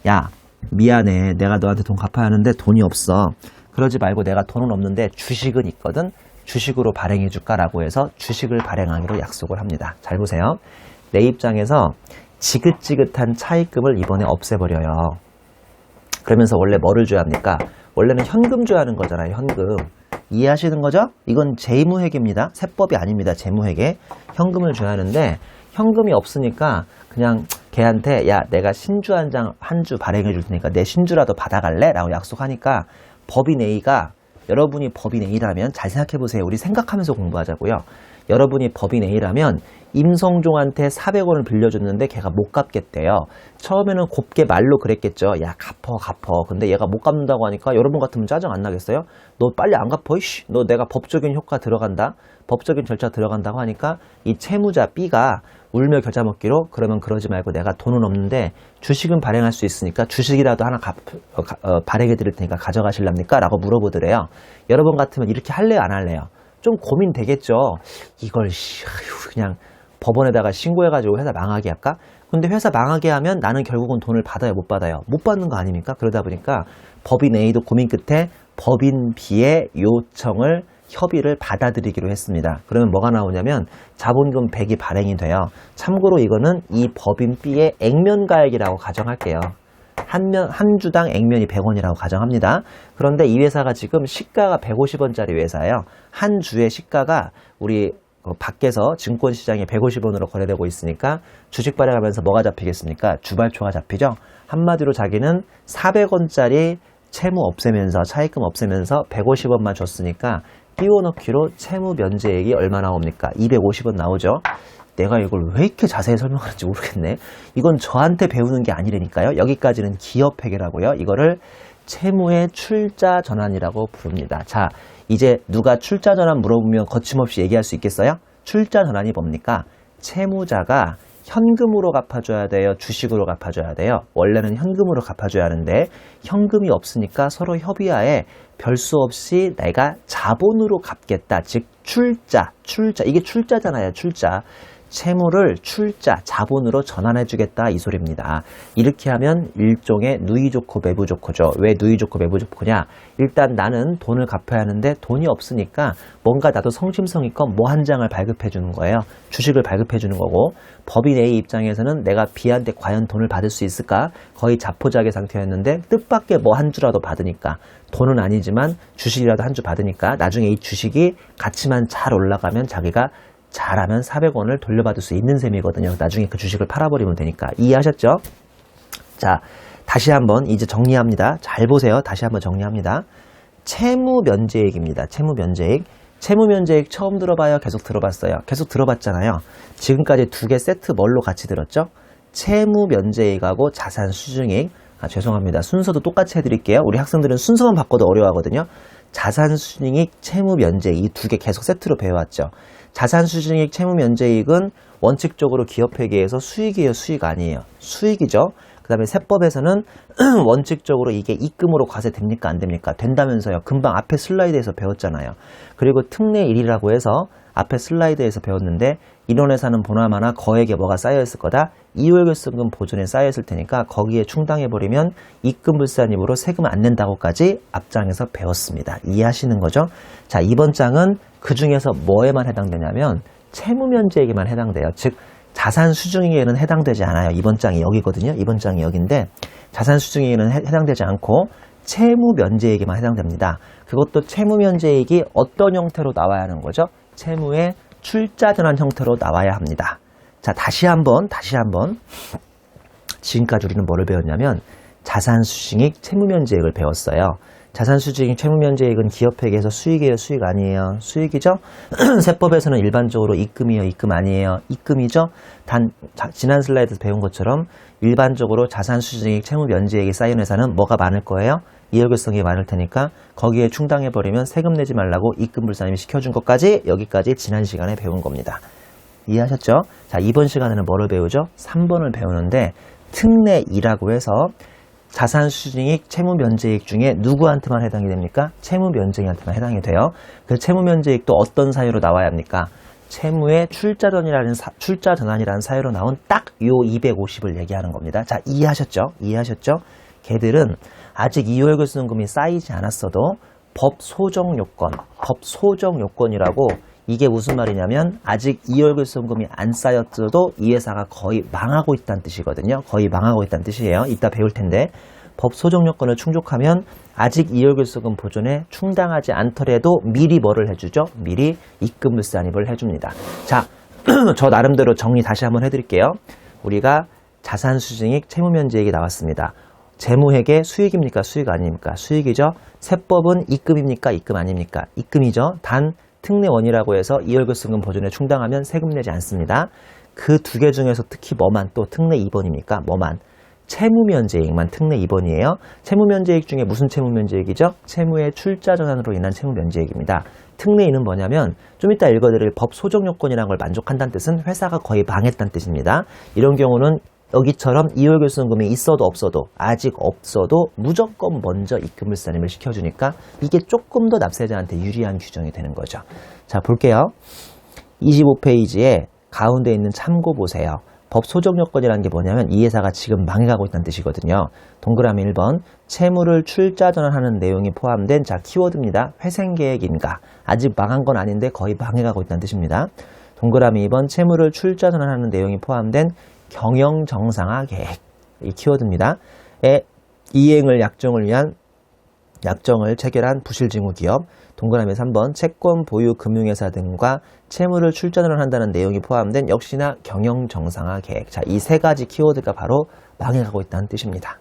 야 미안해. 내가 너한테 돈 갚아야 하는데 돈이 없어. 그러지 말고 내가 돈은 없는데 주식은 있거든. 주식으로 발행해 줄까? 라고 해서 주식을 발행하기로 약속을 합니다. 잘 보세요. 내 입장에서 지긋지긋한 차입금을 이번에 없애버려요. 그러면서 원래 뭐를 줘야 합니까? 원래는 현금 줘야 하는 거잖아요. 현금. 이해하시는 거죠? 이건 재무회계입니다. 세법이 아닙니다. 재무회계. 현금을 줘야 하는데 현금이 없으니까 그냥 걔한테 야 내가 신주 한 주 발행해 줄 테니까 내 신주라도 받아갈래? 라고 약속하니까 법인 A가 여러분이 법인 A라면 잘 생각해 보세요. 우리 생각하면서 공부하자고요. 여러분이 법인 A라면 임성종한테 400원을 빌려줬는데 걔가 못 갚겠대요. 처음에는 곱게 말로 그랬겠죠. 야, 갚어. 근데 얘가 못 갚는다고 하니까 여러분 같으면 짜증 안 나겠어요? 너 빨리 안 갚어. 이씨. 너 내가 법적인 효과 들어간다. 법적인 절차 들어간다고 하니까 이 채무자 B가 울며 겨자 먹기로 그러면 그러지 말고 내가 돈은 없는데 주식은 발행할 수 있으니까 주식이라도 하나 발행해 드릴 테니까 가져가실랍니까? 라고 물어보더래요. 여러분 같으면 이렇게 할래요? 안 할래요? 좀 고민되겠죠. 이걸 그냥 법원에다가 신고해가지고 회사 망하게 할까? 근데 회사 망하게 하면 나는 결국은 돈을 받아요? 못 받아요? 못 받는 거 아닙니까? 그러다 보니까 법인 A도 고민 끝에 법인 B의 요청을 협의를 받아들이기로 했습니다. 그러면 뭐가 나오냐면 자본금 100이 발행이 돼요. 참고로 이거는 이 법인 B의 액면가액이라고 가정할게요. 한 주당 액면이 100원이라고 가정합니다. 그런데 이 회사가 지금 시가가 150원짜리 회사예요. 한 주의 시가가 우리 밖에서 증권시장에 150원으로 거래되고 있으니까 주식 발행하면서 뭐가 잡히겠습니까? 주발초가 잡히죠. 한마디로 자기는 400원짜리 채무 없애면서 차입금 없애면서 150원만 줬으니까 띄워넣기로 채무 면제액이 얼마 나옵니까? 250원 나오죠. 내가 이걸 왜 이렇게 자세히 설명하는지 모르겠네. 이건 저한테 배우는 게 아니라니까요. 여기까지는 기업회계라고요. 이거를 채무의 출자 전환이라고 부릅니다. 자, 이제 누가 출자 전환 물어보면 거침없이 얘기할 수 있겠어요? 출자 전환이 뭡니까? 채무자가 현금으로 갚아줘야 돼요? 주식으로 갚아줘야 돼요? 원래는 현금으로 갚아줘야 하는데 현금이 없으니까 서로 협의하에 별 수 없이 내가 자본으로 갚겠다. 즉 출자. 이게 출자잖아요. 출자. 채무를 출자, 자본으로 전환해주겠다 이 소리입니다. 이렇게 하면 일종의 누이 좋고 매부 좋고죠. 왜 누이 좋고 매부 좋고냐? 일단 나는 돈을 갚아야 하는데 돈이 없으니까 뭔가 나도 성심성의껏 뭐 한 장을 발급해 주는 거예요. 주식을 발급해 주는 거고 법인 A 입장에서는 내가 B한테 과연 돈을 받을 수 있을까? 거의 자포자기 상태였는데 뜻밖의 뭐 한 주라도 받으니까 돈은 아니지만 주식이라도 한 주 받으니까 나중에 이 주식이 가치만 잘 올라가면 자기가 잘하면 400원을 돌려받을 수 있는 셈이거든요. 나중에 그 주식을 팔아버리면 되니까. 이해하셨죠? 자, 다시 한번 이제 정리합니다. 잘 보세요. 다시 한번 정리합니다. 채무 면제액입니다. 채무 면제액. 채무 면제액 처음 들어봐요? 계속 들어봤어요? 계속 들어봤잖아요. 지금까지 두 개 세트 뭘로 같이 들었죠? 채무 면제액하고 자산 수증액. 죄송합니다. 순서도 똑같이 해드릴게요. 우리 학생들은 순서만 바꿔도 어려워하거든요. 자산 수증액, 채무 면제액 이 두 개 계속 세트로 배워왔죠. 자산 수증액, 채무 면제액은 원칙적으로 기업회계에서 수익이에요, 수익 아니에요? 수익이죠. 그 다음에 세법에서는 원칙적으로 이게 입금으로 과세됩니까? 안 됩니까? 된다면서요. 금방 앞에 슬라이드에서 배웠잖아요. 그리고 특례 1이라고 해서 앞에 슬라이드에서 배웠는데 이런 회사는 보나마나 거액에 뭐가 쌓여있을 거다? 이월결손금 보존에 쌓여있을 테니까 거기에 충당해버리면 입금불산입으로 세금 안 낸다고까지 앞장에서 배웠습니다. 이해하시는 거죠? 자, 이번 장은 그 중에서 뭐에만 해당되냐면 채무면제액에만 해당돼요. 즉 자산 수증액에는 해당되지 않아요. 이번 장이 여기거든요. 이번 장이 여기인데 자산 수증액에는 해당되지 않고 채무면제액에만 해당됩니다. 그것도 채무면제액이 어떤 형태로 나와야 하는 거죠? 채무의 출자전환 형태로 나와야 합니다. 자, 다시 한번 지금까지 우리는 뭐를 배웠냐면 자산 수증액, 채무면제액을 배웠어요. 자산 수증액, 채무면제액은 기업회계에서 수익이에요, 수익 아니에요? 수익이죠? 세법에서는 일반적으로 입금이에요, 입금 아니에요? 입금이죠? 단 지난 슬라이드에서 배운 것처럼 일반적으로 자산 수증액, 채무면제액이 쌓인 회사는 뭐가 많을 거예요? 이월결성이 많을 테니까 거기에 충당해버리면 세금 내지 말라고 입금불산임 시켜준 것까지 여기까지 지난 시간에 배운 겁니다. 이해하셨죠? 자, 이번 시간에는 뭐를 배우죠? 3번을 배우는데 특례 2라고 해서 자산 수증액, 채무 면제액 중에 누구한테만 해당이 됩니까? 채무 면제액한테만 해당이 돼요. 그 채무 면제액도 어떤 사유로 나와야 합니까? 채무의 출자 전환이라는 사유로 나온 딱 요 250을 얘기하는 겁니다. 자, 이해하셨죠? 이해하셨죠? 걔들은 아직 이월결손금이 쌓이지 않았어도 법 소정 요건이라고 이게 무슨 말이냐면 아직 이월결손금이 안 쌓였어도 이 회사가 거의 망하고 있다는 뜻이거든요. 거의 망하고 있다는 뜻이에요. 이따 배울 텐데 법 소정 요건을 충족하면 아직 이월결손금 보존에 충당하지 않더라도 미리 뭐를 해주죠? 미리 입금불산입을 해줍니다. 자, 저 나름대로 정리 다시 한번 해드릴게요. 우리가 자산 수증액, 채무면제액이 나왔습니다. 재무회계 수익입니까? 수익 아닙니까? 수익이죠. 세법은 입금입니까? 입금 아닙니까? 입금이죠. 단 특례원이라고 해서 이월급승금 보존에 충당하면 세금 내지 않습니다. 그 두 개 중에서 특히 뭐만 또 특례 2번입니까? 뭐만? 채무면제액만 특례 2번이에요. 채무면제액 중에 무슨 채무면제액이죠? 채무의 출자 전환으로 인한 채무면제액입니다. 특례 2는 뭐냐면 좀 이따 읽어드릴 법 소정요건이라는 걸 만족한다는 뜻은 회사가 거의 망했다는 뜻입니다. 이런 경우는 여기처럼 이월결손금이 있어도 없어도 아직 없어도 무조건 먼저 입금불산임을 시켜주니까 이게 조금 더 납세자한테 유리한 규정이 되는 거죠. 자, 볼게요. 25페이지에 가운데 있는 참고 보세요. 법 소정요건이라는 게 뭐냐면 이 회사가 지금 망해가고 있다는 뜻이거든요. 동그라미 1번 채무를 출자 전환하는 내용이 포함된 자 키워드입니다. 회생계획인가 아직 망한 건 아닌데 거의 망해가고 있다는 뜻입니다. 동그라미 2번 채무를 출자 전환하는 내용이 포함된 경영정상화 계획 이 키워드입니다. 이행을 약정을 위한 약정을 체결한 부실징후 기업. 동그라미 3번 채권 보유 금융회사 등과 채무를 출전을 한다는 내용이 포함된 역시나 경영정상화 계획. 자, 이 세 가지 키워드가 바로 망해가고 있다는 뜻입니다.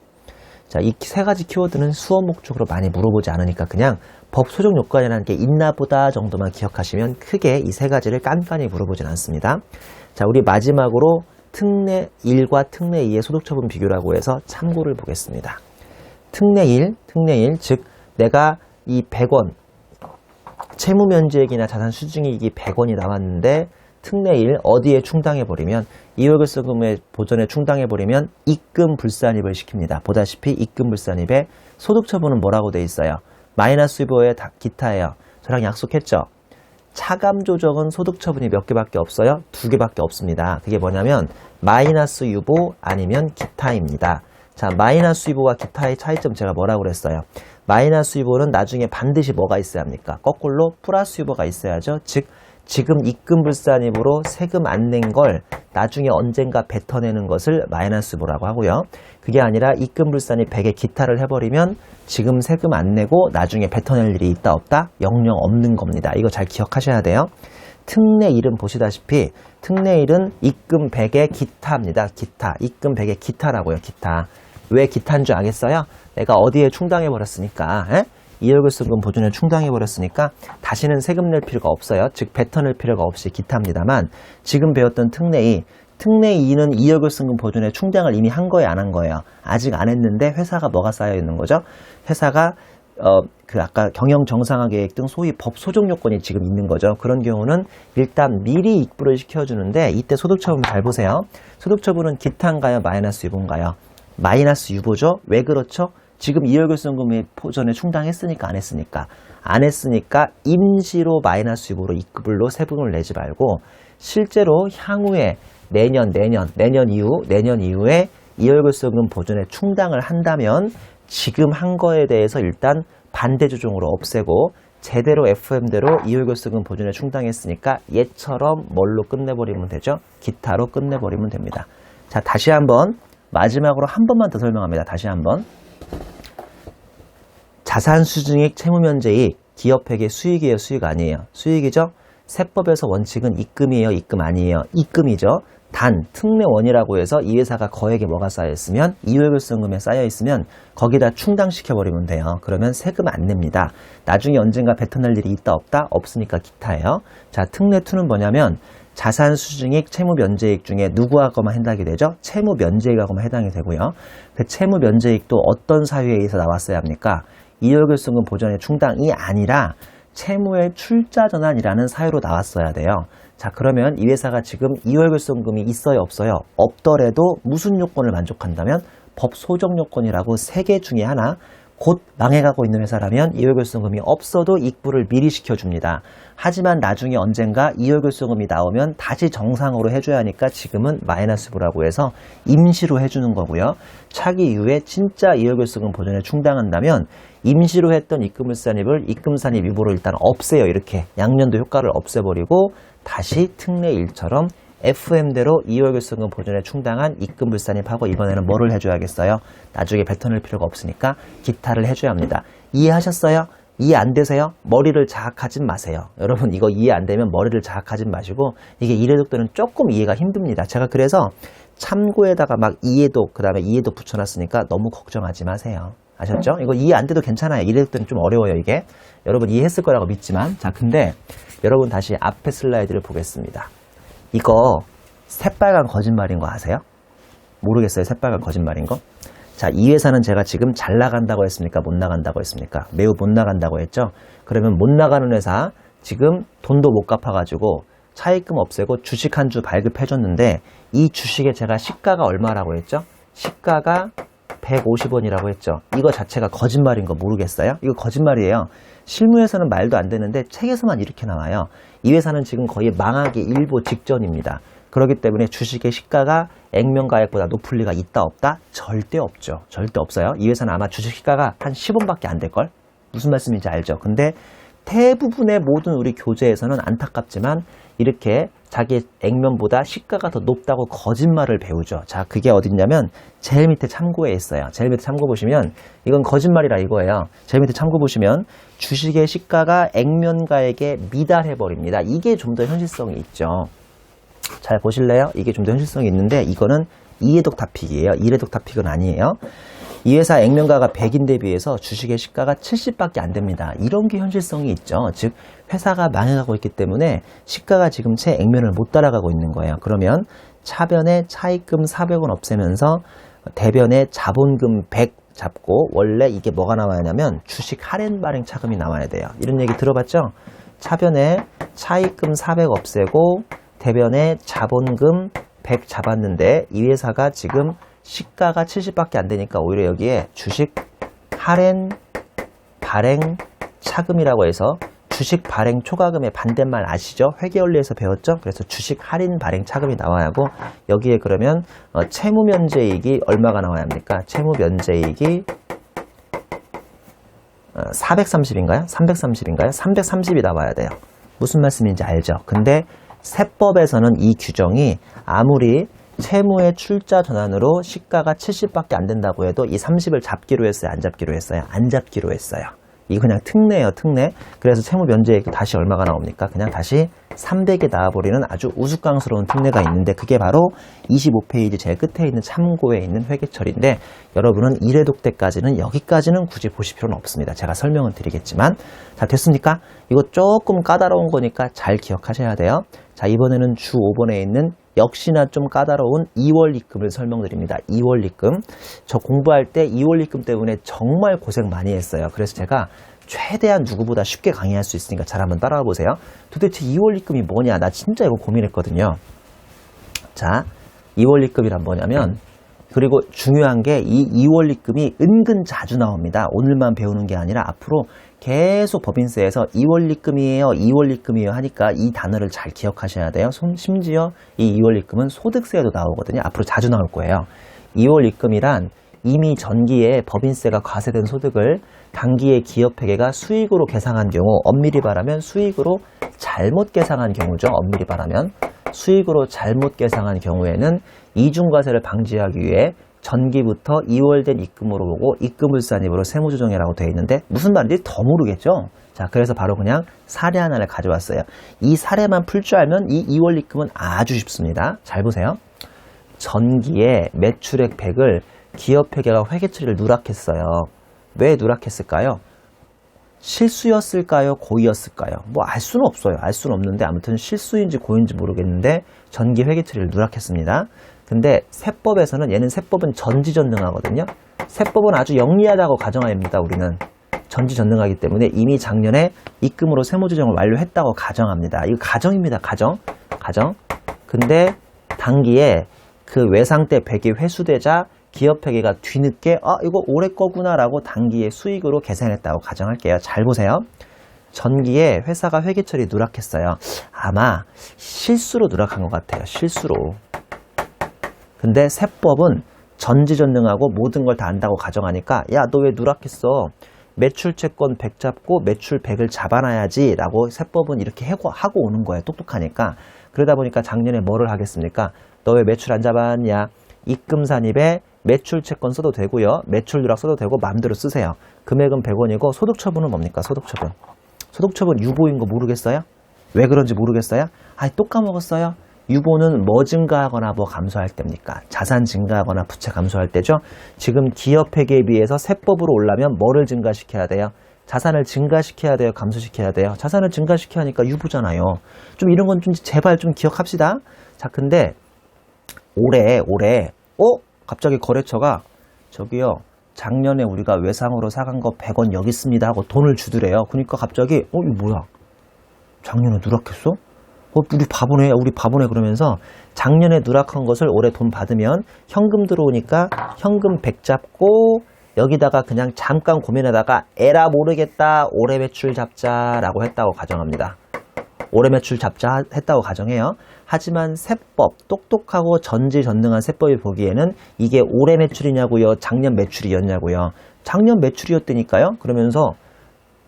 자, 이 세 가지 키워드는 수업 목적으로 많이 물어보지 않으니까 그냥 법 소정 요건이라는 게 있나 보다 정도만 기억하시면 크게 이 세 가지를 깐깐히 물어보진 않습니다. 자, 우리 마지막으로 특례 1과 특례 2의 소득처분 비교라고 해서 참고를 보겠습니다. 특례 1, 즉 내가 이 100원 채무면제액이나 자산 수증이익이 100원이 나왔는데 특례 1 어디에 충당해버리면 이월결손금의 보전에 충당해버리면 입금불산입을 시킵니다. 보다시피 입금불산입의 소득처분은 뭐라고 돼 있어요? 마이너스 유보의 기타예요. 저랑 약속했죠? 차감조정은 소득처분이 몇 개밖에 없어요? 2개밖에 없습니다. 그게 뭐냐면 마이너스 유보 아니면 기타입니다. 자, 마이너스 유보와 기타의 차이점 제가 뭐라고 그랬어요? 마이너스 유보는 나중에 반드시 뭐가 있어야 합니까? 거꾸로 플러스 유보가 있어야죠. 즉 지금 입금불산입으로 세금 안 낸 걸 나중에 언젠가 뱉어내는 것을 마이너스 유보라고 하고요. 그게 아니라 입금불산입 100에 기타를 해버리면 지금 세금 안 내고 나중에 뱉어낼 일이 있다 없다? 영영 없는 겁니다. 이거 잘 기억하셔야 돼요. 특례 1은 보시다시피 특례 1은 입금 100에 기타입니다. 기타. 입금 100에 기타라고요. 기타. 왜 기타인 줄 알겠어요? 내가 어디에 충당해버렸으니까 이월결손금 보존에 충당해버렸으니까 다시는 세금 낼 필요가 없어요. 즉 뱉어낼 필요가 없이 기타입니다만 지금 배웠던 특례 2 특례 2는 이월결손금 보존에 충당을 이미 한 거예요? 안 한 거예요? 아직 안 했는데 회사가 뭐가 쌓여 있는 거죠? 회사가 아까 경영정상화 계획 등 소위 법 소정 요건이 지금 있는 거죠. 그런 경우는 일단 미리 입부를 시켜주는데 이때 소득처분 잘 보세요. 소득처분은 기타인가요? 마이너스 유보인가요? 마이너스 유보죠. 왜 그렇죠? 지금 이월결손금이 보전에 충당했으니까 안 했으니까 안 했으니까 임시로 마이너스 유보로 입금으로 세금을 내지 말고 실제로 향후에 내년 이후에 이월결손금 보전에 충당을 한다면 지금 한 거에 대해서 일단 반대 조정으로 없애고 제대로 FM대로 이월결손금 보존에 충당했으니까 얘처럼 뭘로 끝내버리면 되죠? 기타로 끝내버리면 됩니다. 자, 다시 한번 마지막으로 한 번만 더 설명합니다. 다시 한번. 자산수증액 채무면제익 기업회계 수익이에요? 수익 아니에요? 수익이죠? 세법에서 원칙은 입금이에요? 입금 아니에요? 입금이죠. 단 특례원이라고 해서 이 회사가 거액에 뭐가 쌓여있으면 이월결손금에 쌓여있으면 거기다 충당시켜버리면 돼요. 그러면 세금 안 냅니다. 나중에 언젠가 뱉어낼 일이 있다 없다? 없으니까 기타예요. 자, 특례2는 뭐냐면 자산수증액 채무면제액 중에 누구하고만 해당이 되죠? 채무면제액하고만 해당이 되고요. 그 채무면제액도 어떤 사유에 의해서 나왔어야 합니까? 이월결손금 보전의 충당이 아니라 채무의 출자전환이라는 사유로 나왔어야 돼요. 자, 그러면 이 회사가 지금 이월결손금이 있어요? 없어요? 없더라도 무슨 요건을 만족한다면 법 소정 요건이라고 3개 중에 하나 곧 망해가고 있는 회사라면 이월결손금이 없어도 입부를 미리 시켜줍니다. 하지만 나중에 언젠가 이월결손금이 나오면 다시 정상으로 해줘야 하니까 지금은 마이너스부라고 해서 임시로 해주는 거고요. 차기 이후에 진짜 이월결손금 보전에 충당한다면 임시로 했던 입금불산입을 입금산입 유보로 일단 없애요. 이렇게 양년도 효과를 없애버리고 다시 특례 1처럼 FM대로 이월결손금 보전에 충당한 입금불산입하고 이번에는 뭐를 해줘야겠어요? 나중에 뱉어낼 필요가 없으니까 기타를 해줘야 합니다. 이해하셨어요? 이해 안 되세요? 머리를 자학하지 마세요. 여러분 이거 이해 안 되면 머리를 자학하지 마시고 이게 이래독들은 조금 이해가 힘듭니다. 제가 그래서 참고에다가 막 이해독 그 다음에 이해독 붙여놨으니까 너무 걱정하지 마세요. 아셨죠? 이거 이해 안 돼도 괜찮아요. 이래도 좀 어려워요, 이게. 여러분 이해했을 거라고 믿지만. 자, 근데 여러분 다시 앞에 슬라이드를 보겠습니다. 이거 새빨간 거짓말인 거 아세요? 모르겠어요, 새빨간 거짓말인 거? 자, 이 회사는 제가 지금 잘 나간다고 했습니까? 못 나간다고 했습니까? 매우 못 나간다고 했죠? 그러면 못 나가는 회사 지금 돈도 못 갚아가지고 차입금 없애고 주식 한 주 발급해줬는데 이 주식에 제가 시가가 얼마라고 했죠? 시가가 150원이라고 했죠. 이거 자체가 거짓말인 거 모르겠어요? 이거 거짓말이에요. 실무에서는 말도 안 되는데 책에서만 이렇게 나와요. 이 회사는 지금 거의 망하기 일보 직전입니다. 그렇기 때문에 주식의 시가가 액면가액보다 높을 리가 있다 없다? 절대 없죠. 절대 없어요. 이 회사는 아마 주식 시가가 한 10원밖에 안 될걸? 무슨 말씀인지 알죠? 근데 대부분의 모든 우리 교재에서는 안타깝지만 이렇게 자기 액면보다 시가가 더 높다고 거짓말을 배우죠. 자, 그게 어딨냐면 제일 밑에 참고에 있어요. 제일 밑에 참고 보시면 이건 거짓말이라 이거예요. 제일 밑에 참고 보시면 주식의 시가가 액면가액에 미달해버립니다. 이게 좀 더 현실성이 있죠. 잘 보실래요? 이게 좀 더 현실성이 있는데 이거는 이해독 타픽이에요. 이해독 타픽은 아니에요. 이 회사 액면가가 100인데 비해서 주식의 시가가 70밖에 안 됩니다. 이런 게 현실성이 있죠. 즉 회사가 망해가고 있기 때문에 시가가 지금 채 액면을 못 따라가고 있는 거예요. 그러면 차변에 차입금 400원 없애면서 대변에 자본금 100 잡고 원래 이게 뭐가 나와야 하냐면 주식 할인 발행 차금이 나와야 돼요. 이런 얘기 들어봤죠? 차변에 차입금 400 없애고 대변에 자본금 100 잡았는데 이 회사가 지금 시가가 70밖에 안 되니까 오히려 여기에 주식 할인 발행 차금이라고 해서 주식 발행 초과금의 반대말 아시죠? 회계원리에서 배웠죠? 그래서 주식 할인 발행 차금이 나와야 하고 여기에 그러면 채무 면제이익이 얼마가 나와야 합니까? 채무 면제이익이 430인가요? 330인가요? 330이 나와야 돼요. 무슨 말씀인지 알죠? 근데 세법에서는 이 규정이 아무리 채무의 출자 전환으로 시가가 70밖에 안 된다고 해도 이 30을 잡기로 했어요? 안 잡기로 했어요? 안 잡기로 했어요. 이거 그냥 특례예요, 특례. 그래서 채무 면제액 다시 얼마가 나옵니까? 그냥 다시 300이 나와버리는 아주 우스꽝스러운 특례가 있는데 그게 바로 25페이지 제일 끝에 있는 참고에 있는 회계처리인데 여러분은 1회독 때까지는 여기까지는 굳이 보실 필요는 없습니다. 제가 설명은 드리겠지만 자, 됐습니까? 이거 조금 까다로운 거니까 잘 기억하셔야 돼요. 자, 이번에는 주 5번에 있는 역시나 좀 까다로운 2월 입금을 설명드립니다. 2월 입금. 저 공부할 때 2월 입금 때문에 정말 고생 많이 했어요. 그래서 제가 최대한 누구보다 쉽게 강의할 수 있으니까 잘 한번 따라와 보세요. 도대체 2월 입금이 뭐냐? 나 진짜 이거 고민했거든요. 자, 2월 입금이란 뭐냐면 그리고 중요한 게 이 2월 입금이 은근 자주 나옵니다. 오늘만 배우는 게 아니라 앞으로 계속 법인세에서 2월 입금이에요, 2월 입금이에요 하니까 이 단어를 잘 기억하셔야 돼요. 심지어 이 2월 입금은 소득세에도 나오거든요. 앞으로 자주 나올 거예요. 2월 입금이란 이미 전기에 법인세가 과세된 소득을 단기에 기업회계가 수익으로 계상한 경우, 엄밀히 말하면 수익으로 잘못 계상한 경우죠. 엄밀히 말하면 수익으로 잘못 계상한 경우에는 이중과세를 방지하기 위해 전기부터 2월 된 입금으로 보고 입금불산입으로 세무조정이라고 되어 있는데 무슨 말인지 더 모르겠죠? 자, 그래서 바로 그냥 사례 하나를 가져왔어요. 이 사례만 풀 줄 알면 이 2월 입금은 아주 쉽습니다. 잘 보세요. 전기에 매출액 100을 기업회계가 회계처리를 누락했어요. 왜 누락했을까요? 실수였을까요? 고의였을까요? 뭐 알 수는 없어요. 알 수는 없는데 아무튼 실수인지 고의인지 모르겠는데 전기 회계처리를 누락했습니다. 근데 세법에서는 얘는 세법은 전지전능하거든요. 세법은 아주 영리하다고 가정합니다. 우리는 전지전능하기 때문에 이미 작년에 입금으로 세무조정을 완료했다고 가정합니다. 이거 가정입니다. 가정. 근데 단기에 그 외상때 100이 회수되자 기업회계가 뒤늦게 이거 올해 거구나 라고 단기에 수익으로 계산했다고 가정할게요. 잘 보세요. 전기에 회사가 회계처리 누락했어요. 아마 실수로 누락한 것 같아요. 실수로. 근데 세법은 전지전능하고 모든 걸 다 안다고 가정하니까 야, 너 왜 누락했어? 매출채권 100 잡고 매출 100을 잡아놔야지 라고 세법은 이렇게 하고 오는 거예요. 똑똑하니까. 그러다 보니까 작년에 뭐를 하겠습니까? 너 왜 매출 안 잡았냐? 입금산입에 매출채권 써도 되고요. 매출 누락 써도 되고 마음대로 쓰세요. 금액은 100원이고 소득처분은 뭡니까? 소득처분 유보인 거 모르겠어요? 왜 그런지 모르겠어요? 또 까먹었어요? 유보는 뭐 증가하거나 뭐 감소할 때입니까? 자산 증가하거나 부채 감소할 때죠. 지금 기업회계에 비해서 세법으로 올라면 뭐를 증가시켜야 돼요? 자산을 증가시켜야 돼요? 감소시켜야 돼요? 자산을 증가시켜야 하니까 유보잖아요. 좀 이런 건 좀 제발 좀 기억합시다. 자, 근데 올해 갑자기 거래처가 저기요, 작년에 우리가 외상으로 사간 거 100원 여기 있습니다 하고 돈을 주더래요. 그러니까 갑자기 이거 뭐야? 작년에 누락했어? 우리 바보네 그러면서 작년에 누락한 것을 올해 돈 받으면 현금 들어오니까 현금 100 잡고 여기다가 그냥 잠깐 고민하다가 에라 모르겠다 올해 매출 잡자라고 했다고 가정합니다. 올해 매출 잡자 했다고 가정해요. 하지만 세법, 똑똑하고 전지전능한 세법이 보기에는 이게 올해 매출이냐고요? 작년 매출이었냐고요? 작년 매출이었다니까요? 그러면서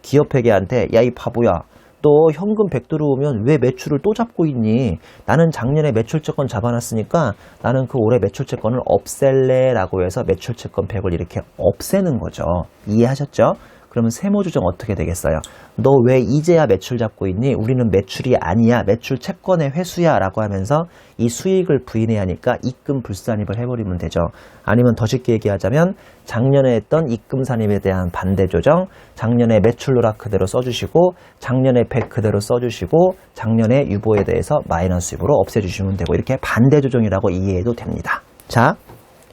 기업회계한테 야, 이 바보야. 너 현금 100 들어오면 왜 매출을 또 잡고 있니? 나는 작년에 매출채권 잡아놨으니까 나는 그 올해 매출채권을 없앨래 라고 해서 매출채권 100을 이렇게 없애는 거죠. 이해하셨죠? 그러면 세무조정 어떻게 되겠어요? 너 왜 이제야 매출 잡고 있니? 우리는 매출이 아니야. 매출 채권의 회수야 라고 하면서 이 수익을 부인해야 하니까 입금 불산입을 해버리면 되죠. 아니면 더 쉽게 얘기하자면 작년에 했던 입금 산입에 대한 반대 조정, 작년에 매출 누락 그대로 써주시고 작년에 100 그대로 써주시고 작년에 유보에 대해서 마이너스 유보로 없애주시면 되고 이렇게 반대 조정이라고 이해해도 됩니다. 자,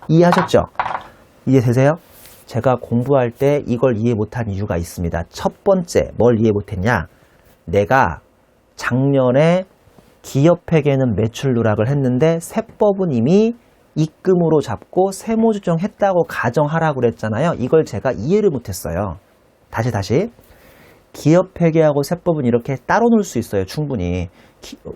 이해하셨죠? 이해되세요? 제가 공부할 때 이걸 이해 못한 이유가 있습니다. 첫 번째, 뭘 이해 못했냐? 내가 작년에 기업회계는 매출 누락을 했는데 세법은 이미 입금으로 잡고 세무조정했다고 가정하라고 그랬잖아요. 이걸 제가 이해를 못했어요. 다시. 기업회계하고 세법은 이렇게 따로 놀 수 있어요. 충분히.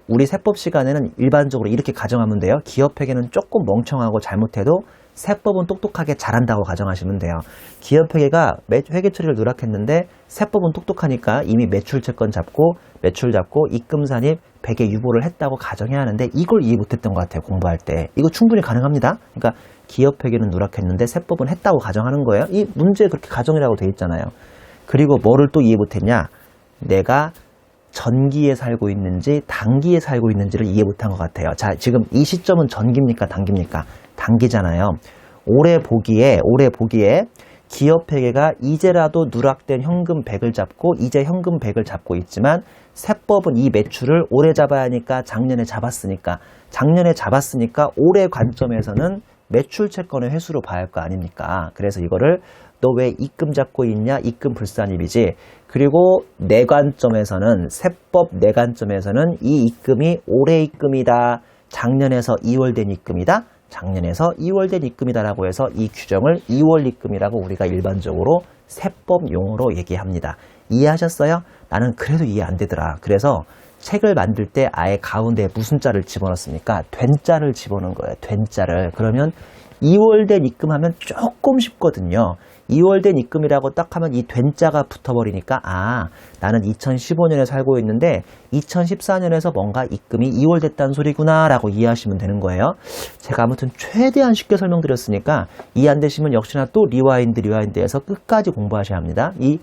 우리 세법 시간에는 일반적으로 이렇게 가정하면 돼요. 기업회계는 조금 멍청하고 잘못해도 세법은 똑똑하게 잘한다고 가정하시면 돼요. 기업회계가 회계 처리를 누락했는데 세법은 똑똑하니까 이미 매출채권 잡고 매출 잡고 입금산입 100에 유보를 했다고 가정해야 하는데 이걸 이해 못했던 것 같아요. 공부할 때. 이거 충분히 가능합니다. 그러니까 기업회계는 누락했는데 세법은 했다고 가정하는 거예요. 이 문제에 그렇게 가정이라고 돼 있잖아요. 그리고 뭐를 또 이해 못했냐? 내가 전기에 살고 있는지 단기에 살고 있는지를 이해 못한 것 같아요. 자, 지금 이 시점은 전기입니까? 단기입니까? 단기잖아요. 올해 보기에 기업회계가 이제라도 누락된 현금 100을 잡고 이제 현금 100을 잡고 있지만 세법은 이 매출을 올해 잡아야 하니까 작년에 잡았으니까 올해 관점에서는 매출 채권의 회수로 봐야 할 거 아닙니까? 그래서 이거를 너 왜 입금 잡고 있냐? 입금 불산입이지. 그리고 내 관점에서는 세법 내 관점에서는 이 입금이 올해 입금이다. 작년에서 2월 된 입금이다. 작년에서 2월 된 입금이다라고 해서 이 규정을 2월 입금이라고 우리가 일반적으로 세법 용어로 얘기합니다. 이해하셨어요? 나는 그래도 이해 안 되더라. 그래서 책을 만들 때 아예 가운데에 무슨 자를 집어넣습니까? 된 자를 집어넣은 거예요. 된 자를. 그러면 2월 된 입금하면 조금 쉽거든요. 2월 된 입금이라고 딱 하면 이 된 자가 붙어버리니까 나는 2015년에 살고 있는데 2014년에서 뭔가 입금이 2월 됐다는 소리구나 라고 이해하시면 되는 거예요. 제가 아무튼 최대한 쉽게 설명드렸으니까 이해 안 되시면 역시나 또 리와인드에서 끝까지 공부하셔야 합니다. 이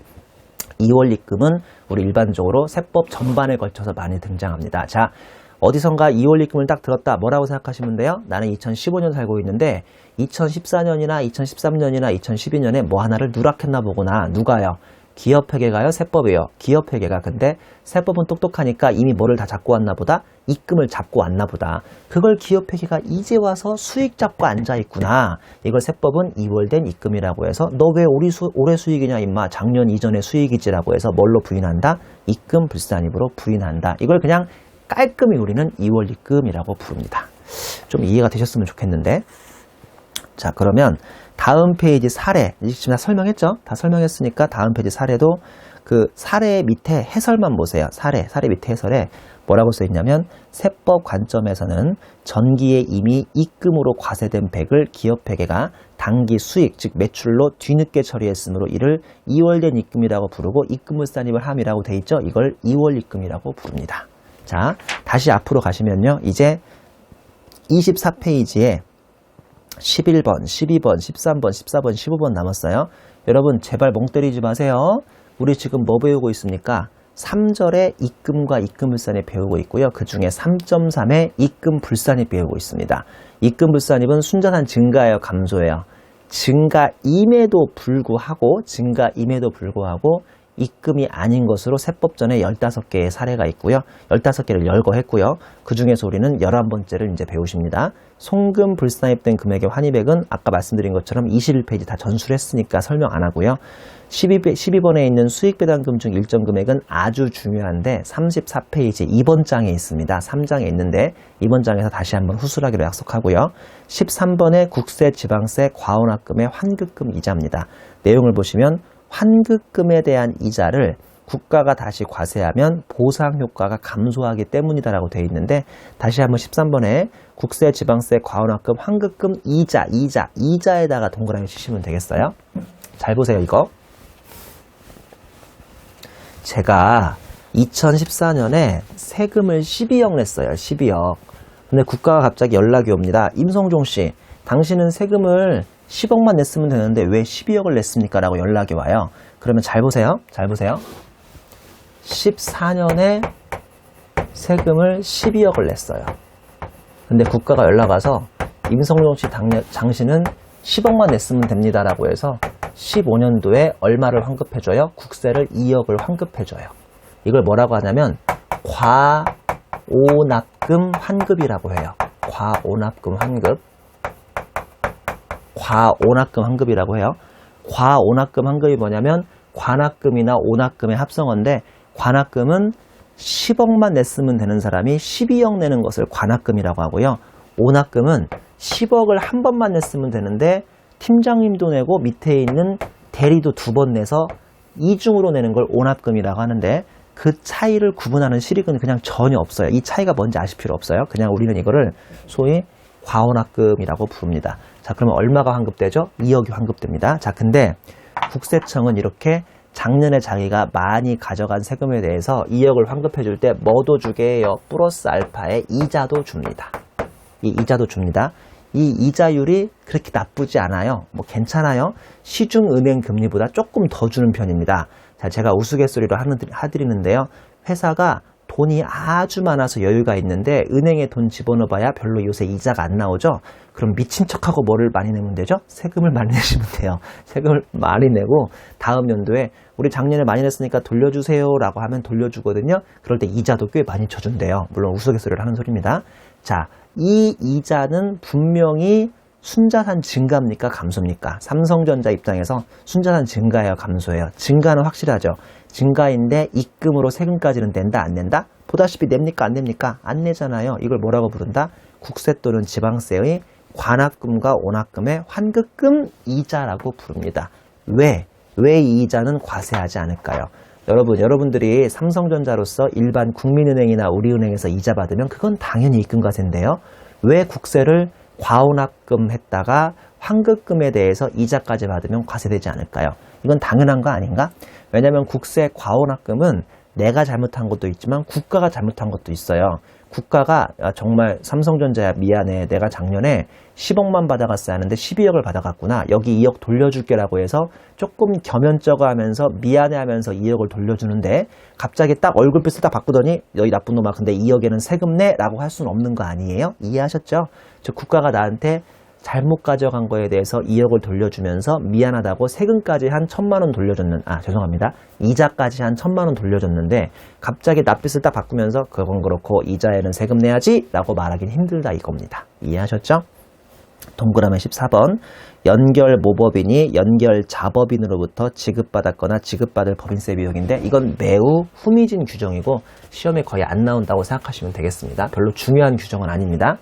2월 입금은 우리 일반적으로 세법 전반에 걸쳐서 많이 등장합니다. 자, 어디선가 2월 입금을 딱 들었다. 뭐라고 생각하시면 돼요? 나는 2015년 살고 있는데 2014년이나 2013년이나 2012년에 뭐 하나를 누락했나 보구나. 누가요? 기업회계가요? 세법이요? 기업회계가. 근데 세법은 똑똑하니까 이미 뭐를 다 잡고 왔나 보다? 입금을 잡고 왔나 보다. 그걸 기업회계가 이제 와서 수익 잡고 앉아있구나. 이걸 세법은 2월 된 입금이라고 해서 너 왜 올해 수익이냐 임마. 작년 이전의 수익이지라고 해서 뭘로 부인한다? 입금 불산입으로 부인한다. 이걸 그냥 깔끔히 우리는 2월 입금이라고 부릅니다. 좀 이해가 되셨으면 좋겠는데. 자, 그러면 다음 페이지 사례. 지금 다 설명했죠? 다 설명했으니까 다음 페이지 사례도 그 사례 밑에 해설만 보세요. 사례 밑에 해설에 뭐라고 써있냐면 세법 관점에서는 전기에 이미 입금으로 과세된 100을 기업회계가 단기 수익, 즉 매출로 뒤늦게 처리했으므로 이를 2월 된 입금이라고 부르고 입금물산입을 함이라고 돼 있죠? 이걸 2월 입금이라고 부릅니다. 자, 다시 앞으로 가시면요. 이제 24페이지에 11번, 12번, 13번, 14번, 15번 남았어요. 여러분 제발 멍 때리지 마세요. 우리 지금 뭐 배우고 있습니까? 3절에 입금과 입금불산입 배우고 있고요. 그 중에 3.3에 입금불산입 배우고 있습니다. 입금불산입은 순자산 증가예요, 감소예요? 증가임에도 불구하고 입금이 아닌 것으로 세법전에 15개의 사례가 있고요. 15개를 열거했고요. 그 중에서 우리는 11번째를 이제 배우십니다. 송금 불산입된 금액의 환입액은 아까 말씀드린 것처럼 21페이지 다 전수했으니까 설명 안 하고요. 12번에 있는 수익배당금 중 일정 금액은 아주 중요한데 34페이지 2번 장에 있습니다. 3장에 있는데 이번 장에서 다시 한번 후술하기로 약속하고요. 13번에 국세, 지방세, 과원합금의 환급금 이자입니다. 내용을 보시면 환급금에 대한 이자를 국가가 다시 과세하면 보상 효과가 감소하기 때문이다라고 되어 있는데 다시 한번 13번에 국세, 지방세, 과원합금, 환급금, 이자에다가 동그라미 치시면 되겠어요. 잘 보세요, 이거. 제가 2014년에 세금을 12억 냈어요. 12억. 근데 국가가 갑자기 연락이 옵니다. 임성종 씨, 당신은 세금을 10억만 냈으면 되는데 왜 12억을 냈습니까? 라고 연락이 와요. 그러면 잘 보세요. 14년에 세금을 12억을 냈어요. 근데 국가가 연락 와서 임성종 씨 당신은 10억만 냈으면 됩니다. 라고 해서 15년도에 얼마를 환급해줘요? 국세를 2억을 환급해줘요. 이걸 뭐라고 하냐면 과오납금 환급이라고 해요. 과오납금 환급이라고 해요. 과오납금 환급이 뭐냐면 관합금이나 오납금의 합성어인데 관합금은 10억만 냈으면 되는 사람이 12억 내는 것을 관합금이라고 하고요. 오납금은 10억을 한 번만 냈으면 되는데 팀장님도 내고 밑에 있는 대리도 2번 내서 이중으로 내는 걸 오납금이라고 하는데 그 차이를 구분하는 실익은 그냥 전혀 없어요. 이 차이가 뭔지 아실 필요 없어요. 그냥 우리는 이거를 소위 과오납금이라고 부릅니다. 자, 그러면 얼마가 환급되죠? 2억이 환급됩니다. 자, 근데 국세청은 이렇게 작년에 자기가 많이 가져간 세금에 대해서 2억을 환급해 줄 때 뭐도 주게 해요? 플러스 알파의 이자도 줍니다. 이 이자도 줍니다. 이 이자율이 그렇게 나쁘지 않아요. 뭐 괜찮아요. 시중은행 금리보다 조금 더 주는 편입니다. 자, 제가 우스갯소리로 하드리는데요. 회사가 돈이 아주 많아서 여유가 있는데 은행에 돈 집어넣어봐야 별로 요새 이자가 안 나오죠. 그럼 미친 척하고 뭐를 많이 내면 되죠? 세금을 많이 내시면 돼요. 세금을 많이 내고 다음 연도에 우리 작년에 많이 냈으니까 돌려주세요 라고 하면 돌려주거든요. 그럴 때 이자도 꽤 많이 쳐준대요. 물론 우스갯소리를 하는 소리입니다. 자, 이 이자는 분명히 순자산 증가입니까? 감소입니까? 삼성전자 입장에서 순자산 증가예요? 감소예요? 증가는 확실하죠. 증가인데 입금으로 세금까지는 낸다? 안 낸다? 보다시피 냅니까? 안 냅니까? 안 내잖아요. 이걸 뭐라고 부른다? 국세 또는 지방세의 관합금과 오납금의 환급금 이자라고 부릅니다. 왜 이 이자는 과세하지 않을까요? 여러분들이 삼성전자로서 일반 국민은행이나 우리은행에서 이자 받으면 그건 당연히 입금과세인데요. 왜 국세를 과오납금 했다가 환급금에 대해서 이자까지 받으면 과세되지 않을까요? 이건 당연한 거 아닌가? 왜냐하면 국세 과오납금은 내가 잘못한 것도 있지만 국가가 잘못한 것도 있어요. 국가가 정말 삼성전자야 미안해. 내가 작년에 10억만 받아갔어야 하는데 12억을 받아갔구나. 여기 2억 돌려줄게 라고 해서 조금 겸연쩍어 하면서 미안해 하면서 2억을 돌려주는데 갑자기 딱 얼굴빛을 딱 바꾸더니 너희 나쁜 놈아 근데 2억에는 세금 내 라고 할 수는 없는 거 아니에요? 이해하셨죠? 즉 국가가 나한테 잘못 가져간 거에 대해서 2억을 돌려주면서 미안하다고 세금까지 한 1,000만 원 죄송합니다. 이자까지 한 1,000만 원 돌려줬는데 갑자기 납빛을 딱 바꾸면서 그건 그렇고 이자에는 세금 내야지 라고 말하기는 힘들다 이겁니다. 이해하셨죠? 동그라미 14번 연결 모법인이 연결 자법인으로부터 지급받았거나 지급받을 법인세 비용인데 이건 매우 후미진 규정이고 시험에 거의 안 나온다고 생각하시면 되겠습니다. 별로 중요한 규정은 아닙니다.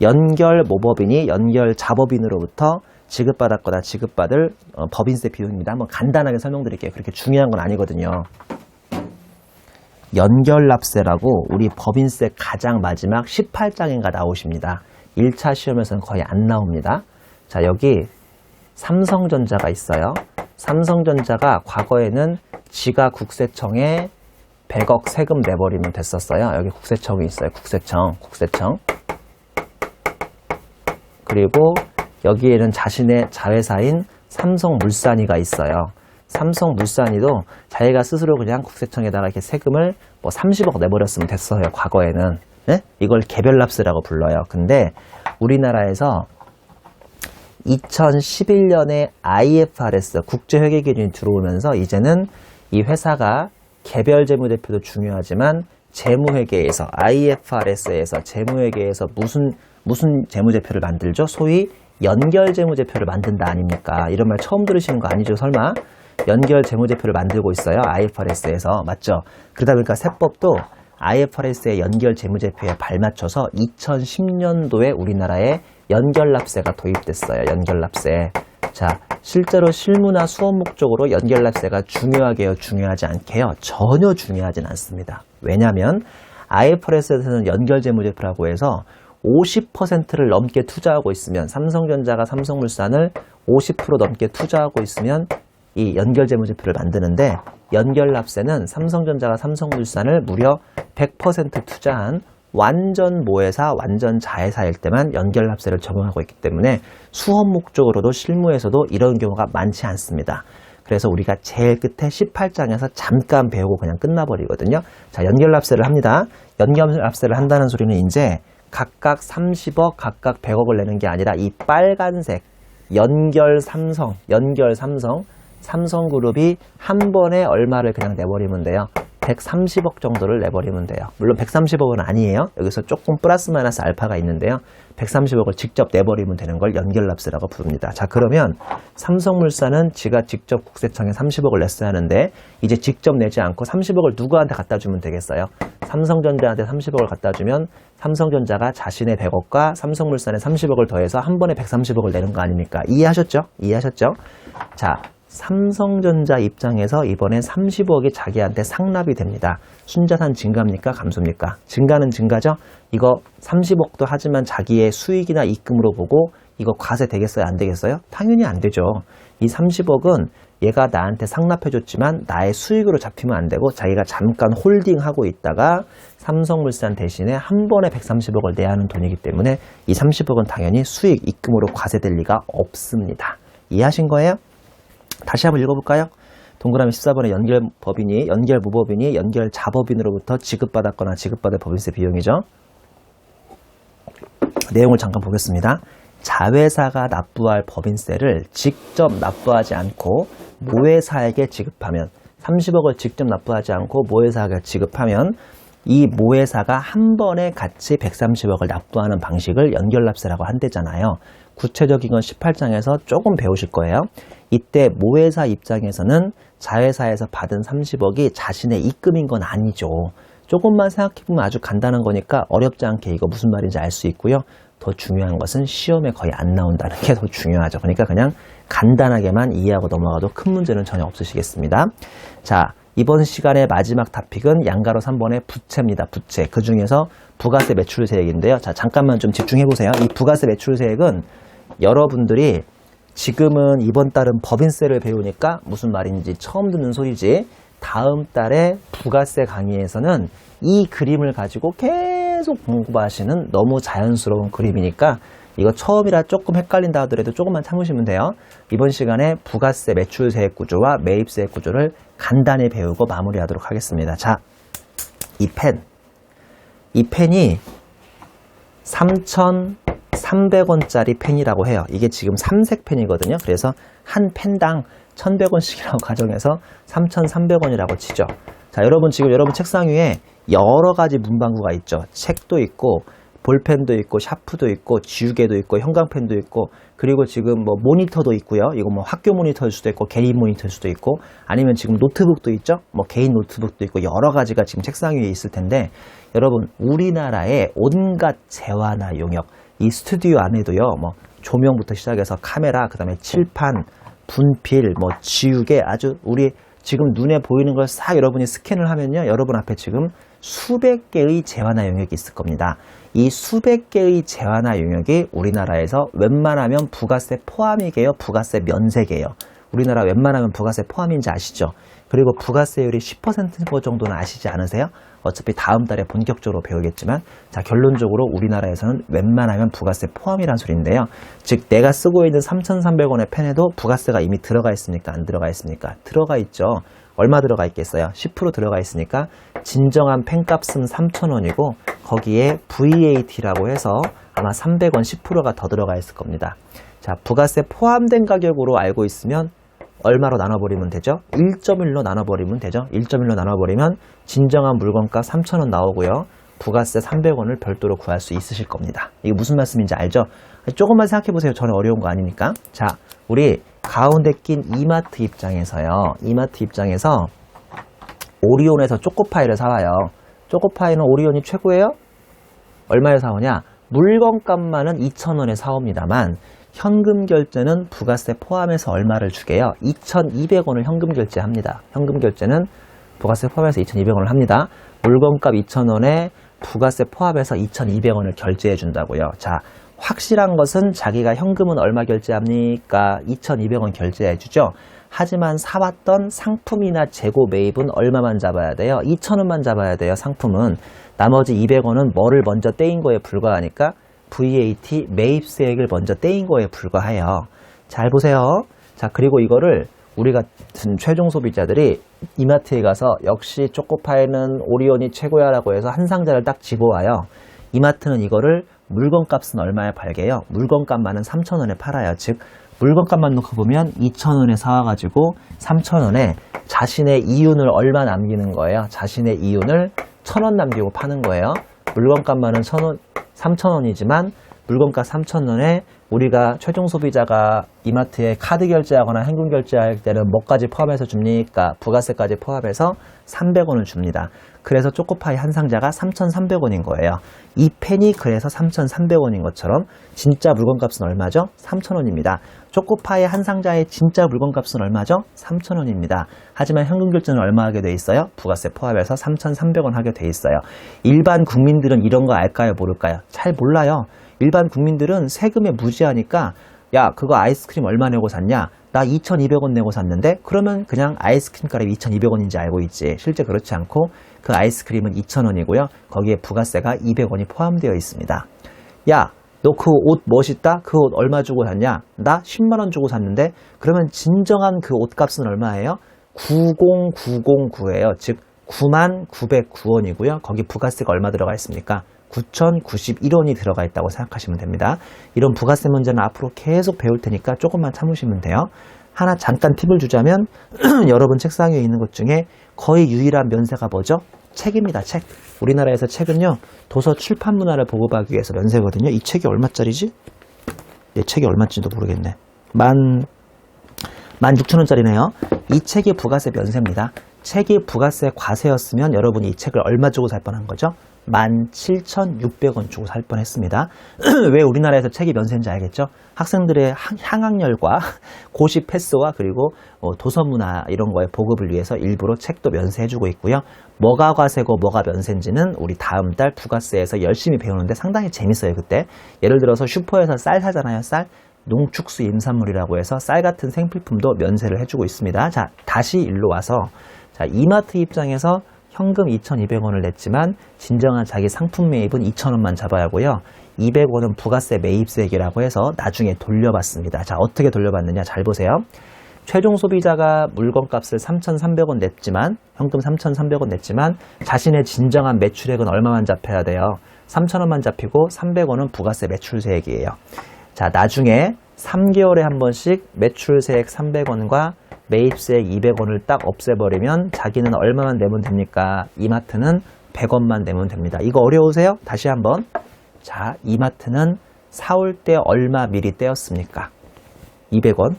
연결 모법인이 연결 자법인으로부터 지급받았거나 지급받을 법인세 비용입니다. 한번 간단하게 설명드릴게요. 그렇게 중요한 건 아니거든요. 연결납세라고 우리 법인세 가장 마지막 18장인가 나오십니다. 1차 시험에서는 거의 안 나옵니다. 자, 여기 삼성전자가 있어요. 삼성전자가 과거에는 지가 국세청에 100억 세금 내버리면 됐었어요. 여기 국세청이 있어요. 국세청. 그리고 여기에는 자신의 자회사인 삼성물산이가 있어요. 삼성물산이도 자기가 스스로 그냥 국세청에다가 이렇게 세금을 뭐 30억 내버렸으면 됐어요. 과거에는. 네? 이걸 개별납세라고 불러요. 근데 우리나라에서 2011년에 IFRS 국제회계기준이 들어오면서 이제는 이 회사가 개별 재무제표도 중요하지만 재무회계에서 IFRS에서 재무회계에서 무슨 재무제표를 만들죠? 소위 연결 재무제표를 만든다 아닙니까? 이런 말 처음 들으시는 거 아니죠? 설마? 연결 재무제표를 만들고 있어요. IFRS에서. 맞죠? 그러다 보니까 세법도 IFRS의 연결 재무제표에 발맞춰서 2010년도에 우리나라에 연결납세가 도입됐어요. 연결납세. 자, 실제로 실무나 수업 목적으로 연결납세가 중요하게요? 중요하지 않게요? 전혀 중요하진 않습니다. 왜냐하면 IFRS에서는 연결재무제표라고 해서 50%를 넘게 투자하고 있으면 삼성전자가 삼성물산을 50% 넘게 투자하고 있으면 이 연결재무제표를 만드는데 연결납세는 삼성전자가 삼성물산을 무려 100% 투자한 완전 모회사, 완전 자회사일 때만 연결납세를 적용하고 있기 때문에 수업 목적으로도 실무에서도 이런 경우가 많지 않습니다. 그래서 우리가 제일 끝에 18장에서 잠깐 배우고 그냥 끝나버리거든요. 자, 연결납세를 합니다. 연결납세를 한다는 소리는 이제 각각 30억, 각각 100억을 내는 게 아니라 이 빨간색 삼성그룹이 한 번에 얼마를 그냥 내버리면 돼요. 130억 정도를 내버리면 돼요. 물론 130억은 아니에요. 여기서 조금 플러스 마이너스 알파가 있는데요. 130억을 직접 내버리면 되는 걸 연결납세라고 부릅니다. 자, 그러면 삼성물산은 지가 직접 국세청에 30억을 냈어야 하는데 이제 직접 내지 않고 30억을 누구한테 갖다 주면 되겠어요? 삼성전자한테 30억을 갖다 주면 삼성전자가 자신의 100억과 삼성물산의 30억을 더해서 한 번에 130억을 내는 거 아닙니까? 이해하셨죠? 이해하셨죠? 자, 삼성전자 입장에서 이번에 30억이 자기한테 상납이 됩니다. 순자산 증가입니까? 감소입니까? 증가는 증가죠? 이거 30억도 하지만 자기의 수익이나 입금으로 보고 이거 과세 되겠어요? 안 되겠어요? 당연히 안 되죠. 이 30억은 얘가 나한테 상납해줬지만 나의 수익으로 잡히면 안 되고 자기가 잠깐 홀딩하고 있다가 삼성물산 대신에 한 번에 130억을 내야 하는 돈이기 때문에 이 30억은 당연히 수익, 입금으로 과세될 리가 없습니다. 이해하신 거예요? 다시 한번 읽어볼까요? 동그라미 14번에 연결법인이, 연결무법인이 연결자법인으로부터 지급받았거나 지급받을 법인세 비용이죠. 내용을 잠깐 보겠습니다. 자회사가 납부할 법인세를 직접 납부하지 않고 모회사에게 지급하면 30억을 직접 납부하지 않고 모회사에게 지급하면 이 모회사가 한 번에 같이 130억을 납부하는 방식을 연결납세라고 한대잖아요. 구체적인 건 18장에서 조금 배우실 거예요. 이때 모회사 입장에서는 자회사에서 받은 30억이 자신의 입금인 건 아니죠. 조금만 생각해보면 아주 간단한 거니까 어렵지 않게 이거 무슨 말인지 알 수 있고요. 더 중요한 것은 시험에 거의 안 나온다는 게 더 중요하죠. 그러니까 그냥 간단하게만 이해하고 넘어가도 큰 문제는 전혀 없으시겠습니다. 자, 이번 시간의 마지막 토픽은 양가로 3번의 부채입니다. 부채. 그 중에서 부가세 매출세액인데요. 자, 잠깐만 좀 집중해보세요. 이 부가세 매출세액은 여러분들이 지금은 이번 달은 법인세를 배우니까 무슨 말인지 처음 듣는 소리지. 다음 달에 부가세 강의에서는 이 그림을 가지고 계속 공부하시는 너무 자연스러운 그림이니까 이거 처음이라 조금 헷갈린다 하더라도 조금만 참으시면 돼요. 이번 시간에 부가세 매출세액 구조와 매입세액 구조를 간단히 배우고 마무리하도록 하겠습니다. 자, 이 펜이 3,300원짜리 펜이라고 해요. 이게 지금 삼색 펜이거든요. 그래서 한 펜당 1,100원씩이라고 가정해서 3,300원이라고 치죠. 자, 여러분 지금 여러분 책상 위에 여러 가지 문방구가 있죠. 책도 있고 볼펜도 있고 샤프도 있고 지우개도 있고 형광펜도 있고 그리고 지금 뭐 모니터도 있고요. 이거 뭐 학교 모니터일 수도 있고 개인 모니터일 수도 있고 아니면 지금 노트북도 있죠. 뭐 개인 노트북도 있고 여러 가지가 지금 책상 위에 있을 텐데 여러분 우리나라의 온갖 재화나 용역 이 스튜디오 안에도요. 뭐 조명부터 시작해서 카메라 그다음에 칠판 분필 뭐 지우개 아주 우리 지금 눈에 보이는 걸 싹 여러분이 스캔을 하면요. 여러분 앞에 지금 수백 개의 재화나 용역이 있을 겁니다. 이 수백 개의 재화나 용역이 우리나라에서 웬만하면 부가세 포함이게요? 부가세 면세게요? 우리나라 웬만하면 부가세 포함인지 아시죠? 그리고 부가세율이 10% 정도는 아시지 않으세요? 어차피 다음 달에 본격적으로 배우겠지만, 자, 결론적으로 우리나라에서는 웬만하면 부가세 포함이란 소리인데요. 즉 내가 쓰고 있는 3,300원의 펜에도 부가세가 이미 들어가 있습니까? 안 들어가 있습니까? 들어가 있죠. 얼마 들어가 있겠어요? 10% 들어가 있으니까 진정한 펜값은 3,000원이고 거기에 VAT라고 해서 아마 300원 10%가 더 들어가 있을 겁니다. 자, 부가세 포함된 가격으로 알고 있으면 얼마로 나눠버리면 되죠? 1.1로 나눠버리면 되죠? 1.1로 나눠버리면 진정한 물건값 3,000원 나오고요. 부가세 300원을 별도로 구할 수 있으실 겁니다. 이게 무슨 말씀인지 알죠? 조금만 생각해보세요. 저는 어려운 거 아니니까. 자, 우리 가운데 낀 이마트 입장에서요. 이마트 입장에서 오리온에서 초코파이를 사와요. 초코파이는 오리온이 최고예요? 얼마에 사오냐? 물건값만은 2,000원에 사옵니다만 현금 결제는 부가세 포함해서 얼마를 주게요? 2,200원을 현금 결제합니다. 현금 결제는 부가세 포함해서 2,200원을 합니다. 물건값 2,000원에 부가세 포함해서 2,200원을 결제해 준다고요. 자, 확실한 것은 자기가 현금은 얼마 결제합니까? 2,200원 결제해 주죠. 하지만 사왔던 상품이나 재고 매입은 얼마만 잡아야 돼요? 2,000원만 잡아야 돼요. 상품은. 나머지 200원은 뭐를 먼저 떼인 거에 불과하니까 VAT 매입세액을 먼저 떼인 거에 불과해요. 잘 보세요. 자, 그리고 이거를 우리 같은 최종 소비자들이 이마트에 가서 역시 초코파이는 오리온이 최고야 라고 해서 한 상자를 딱 집어와요. 이마트는 이거를 물건값은 얼마에 팔게요? 물건값만은 3,000원에 팔아요. 즉 물건값만 놓고 보면 2,000원에 사와가지고 3,000원에 자신의 이윤을 얼마 남기는 거예요? 자신의 이윤을 1,000원 남기고 파는 거예요. 물건값만은 3,000원이지만 물건값 3,000원에 우리가 최종 소비자가 이마트에 카드 결제하거나 현금 결제할 때는 뭐까지 포함해서 줍니까? 부가세까지 포함해서 300원을 줍니다. 그래서 초코파이 한 상자가 3,300원인 거예요. 이 펜이 그래서 3,300원인 것처럼 진짜 물건값은 얼마죠? 3,000원입니다. 초코파이 한 상자의 진짜 물건값은 얼마죠? 3,000원입니다. 하지만 현금 결제는 얼마 하게 돼 있어요? 부가세 포함해서 3,300원 하게 돼 있어요. 일반 국민들은 이런 거 알까요? 모를까요? 잘 몰라요. 일반 국민들은 세금에 무지하니까 야, 그거 아이스크림 얼마 내고 샀냐? 나 2,200원 내고 샀는데? 그러면 그냥 아이스크림 값이 2,200원인지 알고 있지. 실제 그렇지 않고 그 아이스크림은 2,000원이고요. 거기에 부가세가 200원이 포함되어 있습니다. 야, 너 그 옷 멋있다? 그 옷 얼마 주고 샀냐? 나 10만 원 주고 샀는데? 그러면 진정한 그 옷값은 얼마예요? 90,909예요. 즉 99,909원이고요. 거기 부가세가 얼마 들어가 있습니까? 9,091원이 들어가 있다고 생각하시면 됩니다. 이런 부가세 문제는 앞으로 계속 배울 테니까 조금만 참으시면 돼요. 하나 잠깐 팁을 주자면 여러분 책상 위에 있는 것 중에 거의 유일한 면세가 뭐죠? 책입니다. 책. 우리나라에서 책은요. 도서 출판 문화를 보급하기 위해서 면세거든요. 이 책이 얼마짜리지? 이 책이 얼마인지도 모르겠네. 16,000원짜리네요. 이 책이 부가세 면세입니다. 책이 부가세 과세였으면 여러분이 이 책을 얼마 주고 살 뻔한 거죠? 17,600원 주고 살 뻔했습니다. 왜 우리나라에서 책이 면세인지 알겠죠? 학생들의 향학열과 고시 패스와 그리고 도서 문화 이런 거에 보급을 위해서 일부러 책도 면세해주고 있고요. 뭐가 과세고 뭐가 면세인지는 우리 다음 달 부가세에서 열심히 배우는데 상당히 재밌어요. 그때 예를 들어서 슈퍼에서 쌀 사잖아요. 쌀. 농축수 임산물이라고 해서 쌀 같은 생필품도 면세를 해주고 있습니다. 자, 다시 일로 와서 자, 이마트 입장에서 현금 2,200원을 냈지만 진정한 자기 상품 매입은 2,000원만 잡아야 하고요. 200원은 부가세 매입세액이라고 해서 나중에 돌려받습니다. 자, 어떻게 돌려받느냐 잘 보세요. 최종 소비자가 물건값을 3,300원 냈지만 현금 3,300원 냈지만 자신의 진정한 매출액은 얼마만 잡혀야 돼요? 3,000원만 잡히고 300원은 부가세 매출세액이에요. 자, 나중에 3개월에 한 번씩 매출세액 300원과 매입세액 200원을 딱 없애버리면 자기는 얼마만 내면 됩니까? 이마트는 100원만 내면 됩니다. 이거 어려우세요? 다시 한번. 자, 이마트는 사올 때 얼마 미리 떼었습니까? 200원.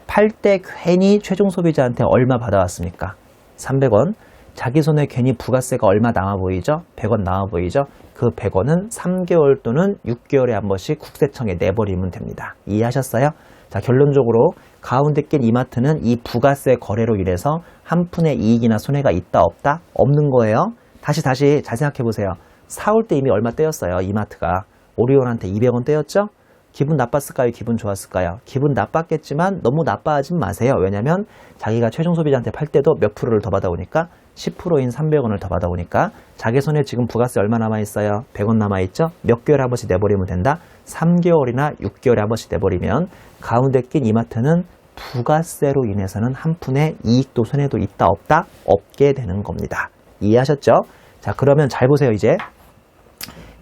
팔 때 괜히 최종 소비자한테 얼마 받아왔습니까? 300원. 자기 손에 괜히 부가세가 얼마 남아 보이죠? 100원 남아 보이죠? 그 100원은 3개월 또는 6개월에 한 번씩 국세청에 내버리면 됩니다. 이해하셨어요? 자, 결론적으로 가운데 낀 이마트는 이 부가세 거래로 인해서 한 푼의 이익이나 손해가 있다 없다? 없는 거예요. 다시 잘 생각해 보세요. 사올 때 이미 얼마 떼었어요. 이마트가. 오리온한테 200원 떼었죠? 기분 나빴을까요? 기분 좋았을까요? 기분 나빴겠지만 너무 나빠하진 마세요. 왜냐면 자기가 최종 소비자한테 팔 때도 몇 프로를 더 받아오니까 10%인 300원을 더 받아오니까 자기 손에 지금 부가세 얼마 남아있어요? 100원 남아있죠? 몇 개월에 한 번씩 내버리면 된다? 3개월이나 6개월에 한 번씩 내버리면 가운데 낀 이마트는 부가세로 인해서는 한 푼의 이익도 손해도 있다 없다? 없게 되는 겁니다. 이해하셨죠? 자, 그러면 잘 보세요. 이제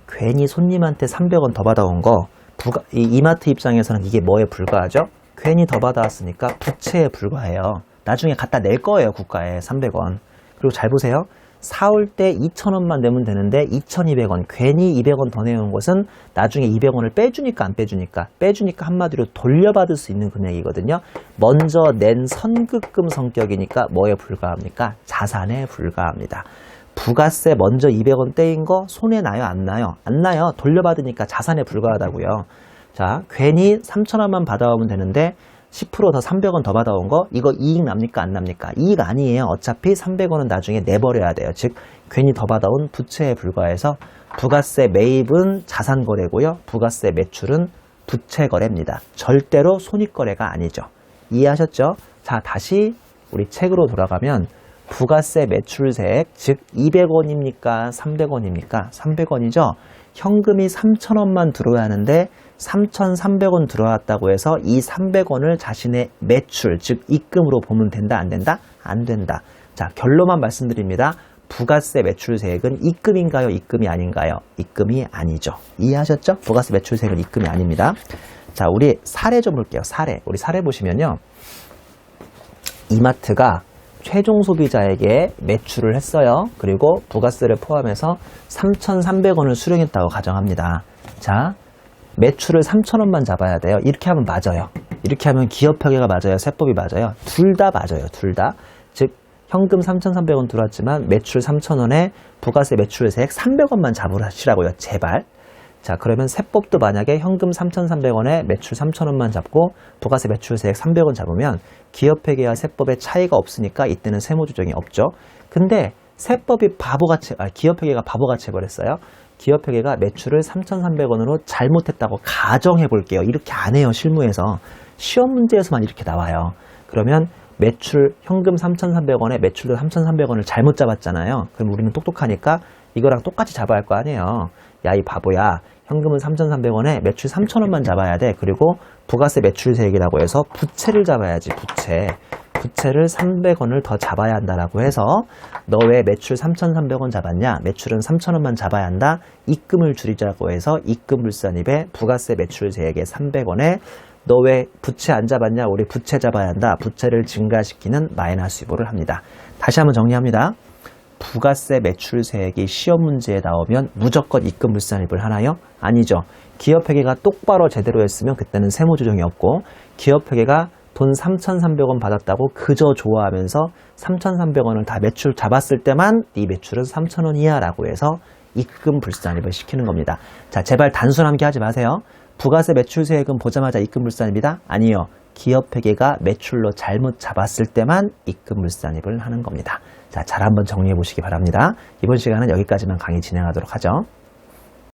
괜히 손님한테 300원 더 받아온 거 이마트 입장에서는 이게 뭐에 불과하죠? 괜히 더 받아왔으니까 부채에 불과해요. 나중에 갖다 낼 거예요. 국가에 300원. 그리고 잘 보세요. 사올 때 2,000원만 내면 되는데 2,200원 괜히 200원 더 내온 것은 나중에 200원을 빼주니까 안 빼주니까 한마디로 돌려받을 수 있는 금액이거든요. 먼저 낸 선급금 성격이니까 뭐에 불과합니까? 자산에 불과합니다. 부가세 먼저 200원 떼인 거 손해 나요? 안 나요? 안 나요. 돌려받으니까 자산에 불과하다고요. 자, 괜히 3,000원만 받아오면 되는데 10% 더 300원 더 받아온 거 이거 이익 납니까? 안 납니까? 이익 아니에요. 어차피 300원은 나중에 내버려야 돼요. 즉 괜히 더 받아온 부채에 불과해서 부가세 매입은 자산거래고요. 부가세 매출은 부채거래입니다. 절대로 손익거래가 아니죠. 이해하셨죠? 자, 다시 우리 책으로 돌아가면 부가세 매출세액, 즉 200원입니까? 300원입니까? 300원이죠? 현금이 3,000원만 들어야 하는데 3,300원 들어왔다고 해서 이 300원을 자신의 매출, 즉 입금으로 보면 된다? 안 된다? 안 된다. 자, 결론만 말씀드립니다. 부가세 매출세액은 입금인가요? 입금이 아닌가요? 입금이 아니죠. 이해하셨죠? 부가세 매출세액은 입금이 아닙니다. 자, 우리 사례 좀 볼게요. 사례. 우리 사례 보시면요. 이마트가 최종 소비자에게 매출을 했어요. 그리고 부가세를 포함해서 3,300원을 수령했다고 가정합니다. 자, 매출을 3,000원만 잡아야 돼요. 이렇게 하면 맞아요. 이렇게 하면 기업회계가 맞아요. 세법이 맞아요. 둘 다 맞아요. 둘 다. 즉 현금 3,300원 들어왔지만 매출 3,000원에 부가세 매출세액 300원만 잡으시라고요. 제발. 자, 그러면 세법도 만약에 현금 3,300원에 매출 3,000원만 잡고 부가세 매출세액 300원 잡으면 기업회계와 세법의 차이가 없으니까 이때는 세무조정이 없죠. 근데 세법이 기업회계가 바보같이 해버렸어요. 기업회계가 매출을 3,300원으로 잘못했다고 가정해 볼게요. 이렇게 안 해요. 실무에서. 시험 문제에서만 이렇게 나와요. 그러면 매출 현금 3,300원에 매출도 3,300원을 잘못 잡았잖아요. 그럼 우리는 똑똑하니까 이거랑 똑같이 잡아야 할 거 아니에요. 야, 이 바보야. 현금은 3,300원에 매출 3,000원만 잡아야 돼. 그리고 부가세 매출세액이라고 해서 부채를 잡아야지. 부채를 300원을 더 잡아야 한다라고 해서 너 왜 매출 3,300원 잡았냐? 매출은 3,000원만 잡아야 한다. 입금을 줄이자고 해서 입금불산입에 부가세 매출세액의 300원에 너 왜 부채 안 잡았냐? 우리 부채 잡아야 한다. 부채를 증가시키는 마이너스 유보를 합니다. 다시 한번 정리합니다. 부가세 매출세액이 시험 문제에 나오면 무조건 입금불산입을 하나요? 아니죠. 기업회계가 똑바로 제대로 했으면 그때는 세무조정이 없고 기업회계가 돈 3,300원 받았다고 그저 좋아하면서 3,300원을 다 매출 잡았을 때만 네 매출은 3,000원이야 라고 해서 입금불산입을 시키는 겁니다. 자, 제발 단순함게 하지 마세요. 부가세 매출세액은 보자마자 입금불산입니다. 아니요. 기업회계가 매출로 잘못 잡았을 때만 입금불산입을 하는 겁니다. 자, 잘 한번 정리해 보시기 바랍니다. 이번 시간은 여기까지만 강의 진행하도록 하죠.